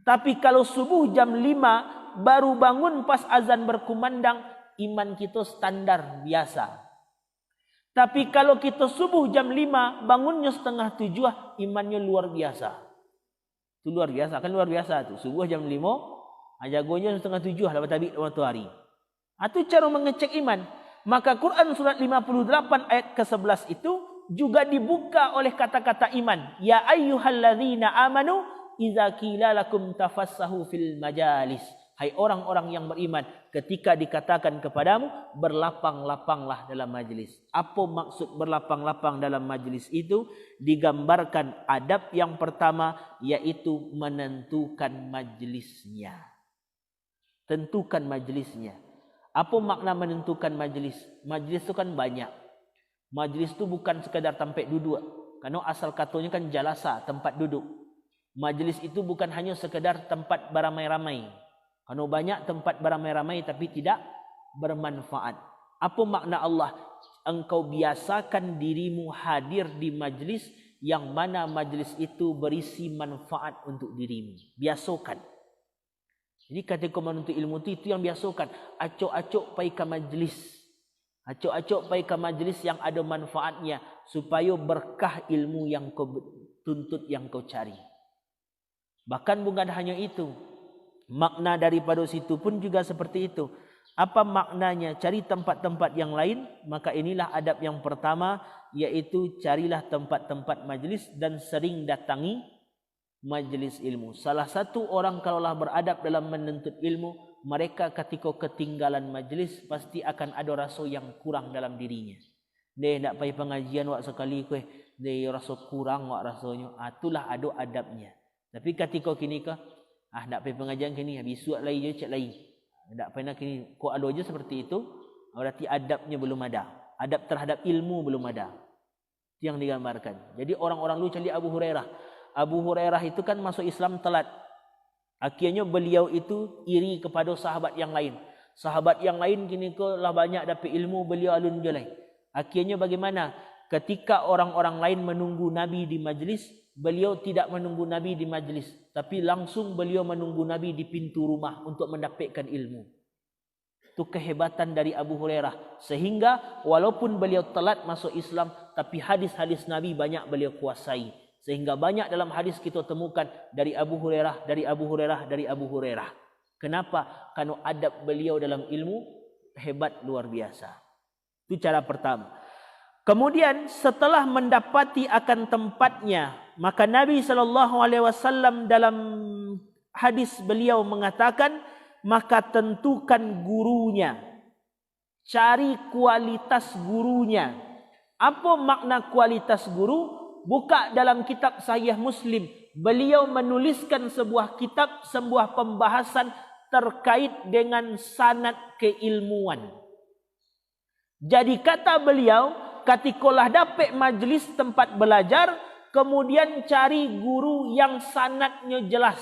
Tapi kalau subuh jam 5, baru bangun pas azan berkumandang, iman kita standar biasa. Tapi kalau kita subuh jam 5, bangunnya setengah 7, imannya luar biasa. Itu luar biasa, kan luar biasa tu. Subuh jam 5, jagonya setengah 7 dapat tabik waktu hari. Itu cara mengecek iman. Maka Quran surat 58 ayat ke-11 itu juga dibuka oleh kata-kata iman. Ya ayyuhalladzina amanu idza qila lakum tafassahu fil majalis. Hai orang-orang yang beriman, ketika dikatakan kepadamu, berlapang-lapanglah dalam majlis. Apa maksud berlapang-lapang dalam majlis itu? Digambarkan adab yang pertama, yaitu menentukan majlisnya. Tentukan majlisnya. Apa makna menentukan majlis? Majlis itu kan banyak. Majlis itu bukan sekadar tempat duduk. Karena asal katanya kan jalasa, tempat duduk. Majlis itu bukan hanya sekadar tempat beramai-ramai. Karena banyak tempat beramai-ramai tapi tidak bermanfaat. Apa makna Allah? Engkau biasakan dirimu hadir di majlis yang mana majlis itu berisi manfaat untuk dirimu. Biasakan. Jadi ketika menuntut ilmu itu yang biasakan. Acok-acok pergi ke majlis. Acok-acok pergi ke majlis yang ada manfaatnya. Supaya berkah ilmu yang kau tuntut, yang kau cari. Bahkan bukan hanya itu. Makna daripada situ pun juga seperti itu. Apa maknanya? Cari tempat-tempat yang lain. Maka inilah adab yang pertama, yaitu carilah tempat-tempat majlis dan sering datangi majlis ilmu. Salah satu orang kalaulah beradab dalam menuntut ilmu, mereka ketika ketinggalan majlis pasti akan ada rasa yang kurang dalam dirinya. Dia nak pergi pengajian wak sekali dia rasa kurang wak rasanya. Itulah ada adabnya. Tapi ketika kini Tak pergi pengajian kini, habis suat lagi je cek lagi. Tak pernah kini, kok ada je seperti itu, berarti adabnya belum ada. Adab terhadap ilmu belum ada. Itu yang digambarkan. Jadi orang-orang dulu cari Abu Hurairah. Abu Hurairah itu kan masuk Islam telat. Akhirnya beliau itu iri kepada sahabat yang lain. Sahabat yang lain kini ke lah banyak dapat ilmu, beliau alun jelai. Akhirnya bagaimana? Ketika orang-orang lain menunggu Nabi di majlis, beliau tidak menunggu Nabi di majlis, tapi langsung beliau menunggu Nabi di pintu rumah untuk mendapatkan ilmu. Itu kehebatan dari Abu Hurairah. Sehingga walaupun beliau telat masuk Islam, tapi hadis-hadis Nabi banyak beliau kuasai. Sehingga banyak dalam hadis kita temukan dari Abu Hurairah, dari Abu Hurairah, dari Abu Hurairah. Kenapa? Karena adab beliau dalam ilmu hebat luar biasa. Itu cara pertama. Kemudian setelah mendapati akan tempatnya, maka Nabi SAW dalam hadis beliau mengatakan, maka tentukan gurunya. Cari kualitas gurunya. Apa makna kualitas guru? Buka dalam kitab Sahih Muslim. Beliau menuliskan sebuah kitab, sebuah pembahasan terkait dengan sanad keilmuan. Jadi kata beliau, katikolah dapat majlis tempat belajar, kemudian cari guru yang sanadnya jelas.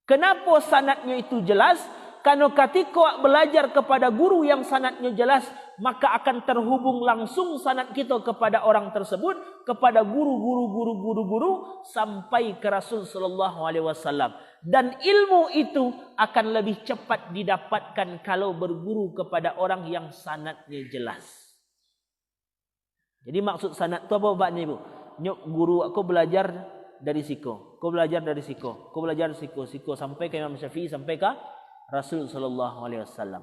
Kenapa sanadnya itu jelas? Karena ketika belajar kepada guru yang sanadnya jelas, maka akan terhubung langsung sanad kita kepada orang tersebut, kepada guru sampai ke Rasul sallallahu alaihi wasallam. Dan ilmu itu akan lebih cepat didapatkan kalau berguru kepada orang yang sanadnya jelas. Jadi maksud sanad tu apa bab ni bu? Nyok guru aku belajar dari siko, kau belajar dari siko, kau belajar siko sampai ke Imam Syafi'i, sampai ke Rasul sallallahu alaihi wasallam.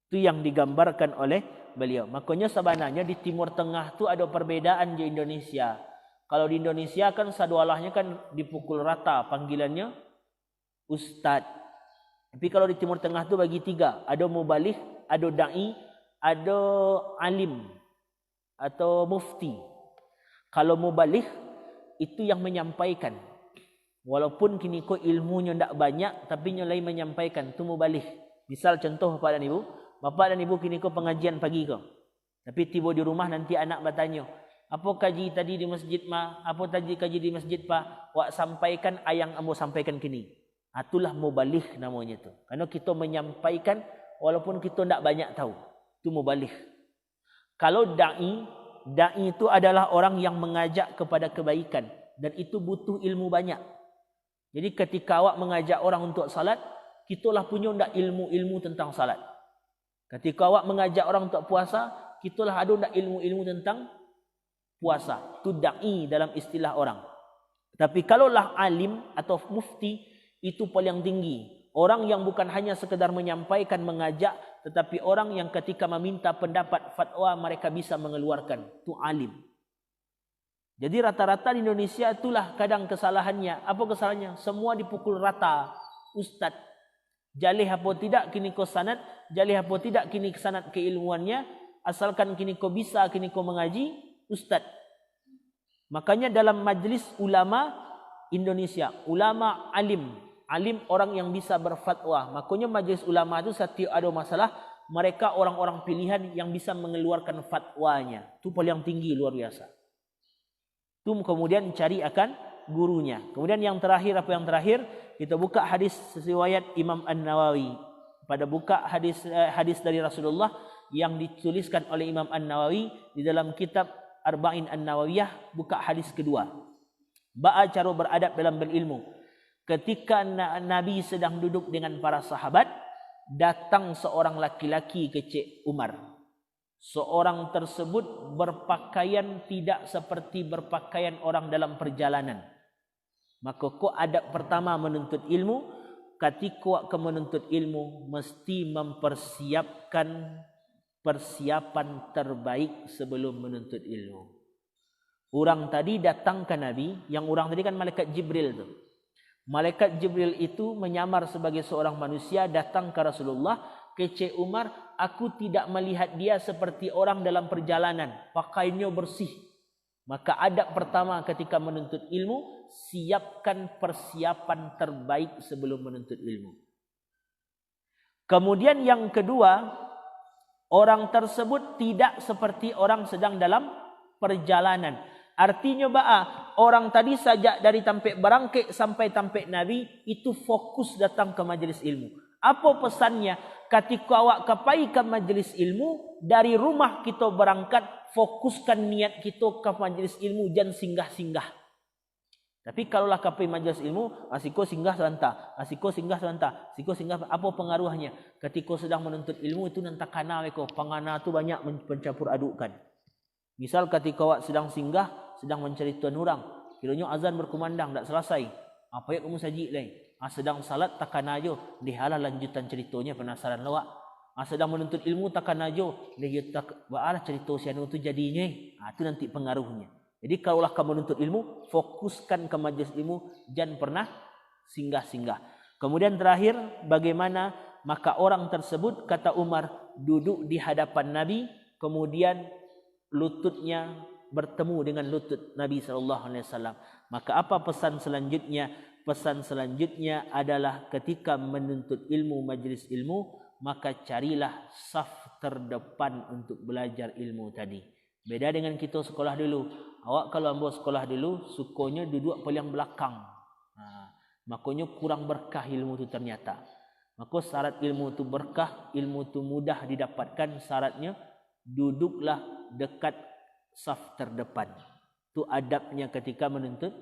Itu yang digambarkan oleh beliau. Makanya sebenarnya di Timur Tengah tu ada perbedaan di Indonesia. Kalau di Indonesia kan sadualahnya kan dipukul rata panggilannya ustaz. Tapi kalau di Timur Tengah tu bagi tiga, ada mubaligh, ada dai, ada alim atau mufti. Kalau mubaligh itu yang menyampaikan. Walaupun kini ko ilmunya tidak banyak, tapi nyolai menyampaikan. Itu mubaligh. Misal contoh Bapak dan Ibu. Bapak dan Ibu kini ko pengajian pagi ko. Tapi tiba di rumah nanti anak bertanya, apa kaji tadi di masjid ma? Apa tadi kaji di masjid pa? Wak sampaikan ayang ambo sampaikan kini. Itulah mubaligh namanya tu. Karena kita menyampaikan walaupun kita tidak banyak tahu. Itu mubaligh. Kalau dai itu adalah orang yang mengajak kepada kebaikan. Dan itu butuh ilmu banyak. Jadi ketika awak mengajak orang untuk salat, kitalah punya ndak ilmu-ilmu tentang salat. Ketika awak mengajak orang untuk puasa, kitalah ada ndak ilmu-ilmu tentang puasa. Itu dai dalam istilah orang. Tapi kalaulah alim atau mufti, itu paling tinggi. Orang yang bukan hanya sekedar menyampaikan, mengajak, tetapi orang yang ketika meminta pendapat fatwa mereka bisa mengeluarkan. Itu alim. Jadi rata-rata di Indonesia itulah kadang kesalahannya. Apa kesalahannya? Semua dipukul rata. Ustaz. Jalih apa tidak kini ko sanad. Jalih apa tidak kini sanad keilmuannya. Asalkan kini ko bisa, kini ko mengaji. Ustaz. Makanya dalam majlis ulama Indonesia. Ulama alim. Alim orang yang bisa berfatwa. Makanya majlis ulama itu setiap ada masalah. Mereka orang-orang pilihan yang bisa mengeluarkan fatwanya. Itu paling tinggi luar biasa. Itu kemudian cari akan gurunya. Kemudian yang terakhir, apa yang terakhir? Kita buka hadis riwayat Imam An-Nawawi. Pada buka hadis dari Rasulullah yang dituliskan oleh Imam An-Nawawi di dalam kitab Arba'in An-Nawawiyah, buka hadis kedua. Ba'a cara beradab dalam berilmu. Ketika Nabi sedang duduk dengan para sahabat, datang seorang laki-laki ke Cik Umar. Seorang tersebut berpakaian tidak seperti berpakaian orang dalam perjalanan. Maka kau adab pertama menuntut ilmu. Ketika kau menuntut ilmu, mesti mempersiapkan persiapan terbaik sebelum menuntut ilmu. Orang tadi datang ke Nabi, yang orang tadi kan malaikat Jibril tu. Malaikat Jibril itu menyamar sebagai seorang manusia, datang ke Rasulullah, ke Cik Umar, aku tidak melihat dia seperti orang dalam perjalanan. Pakaiannya bersih. Maka adab pertama ketika menuntut ilmu, siapkan persiapan terbaik sebelum menuntut ilmu. Kemudian yang kedua, orang tersebut tidak seperti orang sedang dalam perjalanan. Artinya orang tadi sajak dari tampik berangkik sampai tampik Nabi itu fokus datang ke majlis ilmu. Apa pesannya? Ketika awak kapai ke majlis ilmu, dari rumah kita berangkat, fokuskan niat kita ke majlis ilmu, jangan singgah-singgah. Tapi kalaulah kapai majlis ilmu, asiko singgah sebentar, asiko singgah sebentar, asiko singgah, apa pengaruhnya? Ketika sedang menuntut ilmu itu nanti kana weko, pangana tu banyak mencampur adukkan. Misal ketika awak sedang singgah, sedang mencari tuan orang, kiranya azan berkumandang, tak selesai. Apa yang kamu sajik lain? Sedang salat takkan ajo, dihalah lanjutan ceritanya penasaran lawak. Sedang menuntut ilmu takkan ajo, dia tak baalah cerita sianu tu jadinya. Itu nanti pengaruhnya. Jadi kalaulah kamu menuntut ilmu, fokuskan ke majlis ilmu, jangan pernah singgah-singgah. Kemudian terakhir, bagaimana maka orang tersebut, kata Umar, duduk di hadapan Nabi, kemudian lututnya bertemu dengan lutut Nabi SAW. Maka apa pesan selanjutnya? Pesan selanjutnya adalah ketika menuntut ilmu, majlis ilmu, maka carilah saf terdepan untuk belajar ilmu tadi. Beda dengan kita sekolah dulu. Awak kalau ambil sekolah dulu, sukanya duduk paling belakang. Makanya kurang berkah ilmu itu ternyata. Maka syarat ilmu itu berkah, ilmu itu mudah didapatkan, syaratnya duduklah dekat saf terdepan. Itu adabnya ketika menuntut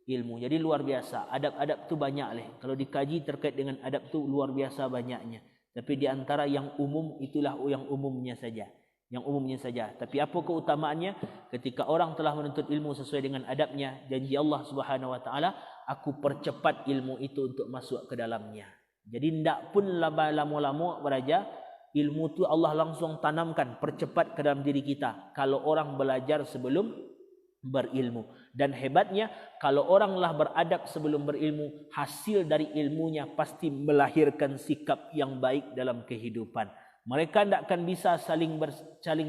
ilmu. Jadi luar biasa. Adab-adab tu banyak leh. Kalau dikaji terkait dengan adab tu luar biasa banyaknya. Tapi di antara yang umum itulah yang umumnya saja. Yang umumnya saja. Tapi apa keutamaannya? Ketika orang telah menuntut ilmu sesuai dengan adabnya, janji Allah Subhanahu Wa Taala, aku percepat ilmu itu untuk masuk ke dalamnya. Jadi tidak pun lama-lama beraja, ilmu tu Allah langsung tanamkan, percepat ke dalam diri kita. Kalau orang belajar sebelum berilmu. Dan hebatnya, kalau oranglah beradab sebelum berilmu, hasil dari ilmunya pasti melahirkan sikap yang baik dalam kehidupan. Mereka tidak akan bisa saling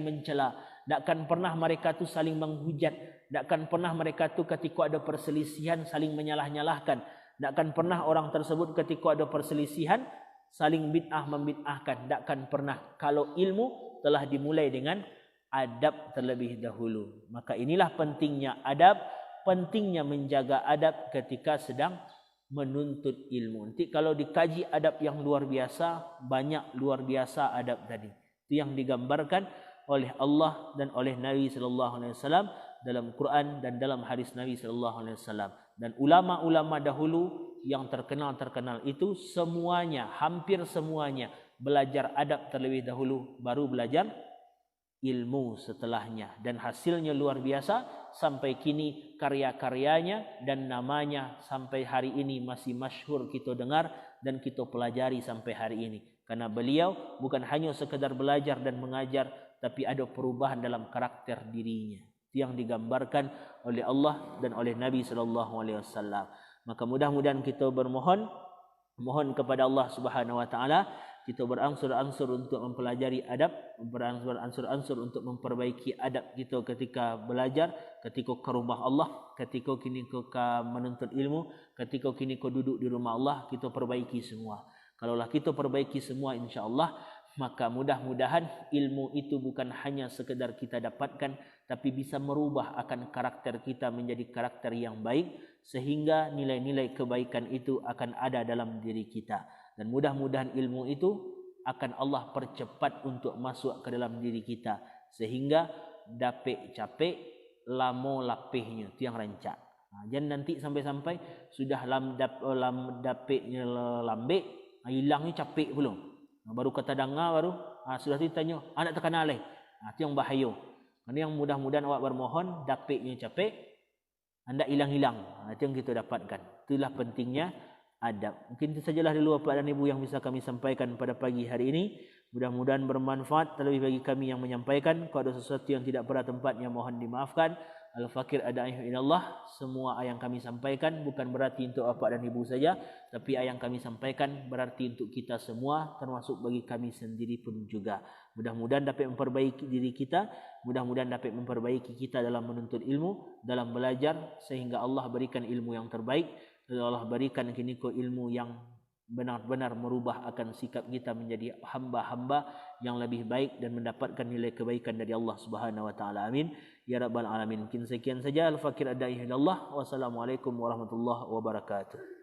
mencela, tidak akan pernah mereka tu saling menghujat, tidak akan pernah mereka tu ketika ada perselisihan saling menyalah-nyalahkan, tidak akan pernah orang tersebut ketika ada perselisihan saling bid'ah membid'ahkan, tidak akan pernah. Kalau ilmu telah dimulai dengan adab terlebih dahulu. Maka inilah pentingnya adab, pentingnya menjaga adab ketika sedang menuntut ilmu. Nanti kalau dikaji adab yang luar biasa, banyak luar biasa adab tadi. Itu yang digambarkan oleh Allah dan oleh Nabi sallallahu alaihi wasallam dalam Quran dan dalam hadis Nabi sallallahu alaihi wasallam. Dan ulama-ulama dahulu yang terkenal itu semuanya, hampir semuanya belajar adab terlebih dahulu baru belajar ilmu setelahnya, dan hasilnya luar biasa. Sampai kini karya-karyanya dan namanya sampai hari ini masih masyhur kita dengar dan kita pelajari sampai hari ini. Karena beliau bukan hanya sekedar belajar dan mengajar, tapi ada perubahan dalam karakter dirinya. Itu yang digambarkan oleh Allah dan oleh Nabi SAW. Maka mudah-mudahan kita mohon kepada Allah Subhanahu Wa Taala, kita beransur-ansur untuk mempelajari adab, beransur-ansur untuk memperbaiki adab kita ketika belajar, ketika ke rumah Allah, ketika kini ke menuntut ilmu, ketika kini ke duduk di rumah Allah, kita perbaiki semua. Kalaulah kita perbaiki semua, insya-Allah, maka mudah-mudahan ilmu itu bukan hanya sekedar kita dapatkan, tapi bisa merubah akan karakter kita menjadi karakter yang baik, sehingga nilai-nilai kebaikan itu akan ada dalam diri kita. Dan mudah-mudahan ilmu itu akan Allah percepat untuk masuk ke dalam diri kita, sehingga dapet capek lamo lapehnya, itu yang rancak. Jangan nanti sampai-sampai sudah dapetnya lambe, hilangnya capek belum. Baru kata dengar baru sudah ditanya anak tekan alih. Itu yang bahaya. Ini yang mudah-mudahan awak bermohon dapetnya capek, anda hilang-hilang. Itu yang kita dapatkan. Itulah pentingnya adab. Mungkin itu sajalah dulu Bapak dan Ibu yang bisa kami sampaikan pada pagi hari ini. Mudah-mudahan bermanfaat terlebih bagi kami yang menyampaikan. Kalau ada sesuatu yang tidak pada tempatnya mohon dimaafkan. Al-Fakir Adaihi ilallah, semua yang kami sampaikan bukan berarti untuk bapak dan ibu saja, tapi yang kami sampaikan berarti untuk kita semua, termasuk bagi kami sendiri pun juga. Mudah-mudahan dapat memperbaiki diri kita, mudah-mudahan dapat memperbaiki kita dalam menuntut ilmu, dalam belajar, sehingga Allah berikan ilmu yang terbaik, Allah berikan kiniko ilmu yang benar-benar merubah akan sikap kita menjadi hamba-hamba yang lebih baik dan mendapatkan nilai kebaikan dari Allah Subhanahu wa taala. Amin ya rabbal alamin. Mungkin sekian saja. Al-Fakir Adaihi ilallah. Wassalamualaikum warahmatullahi wabarakatuh.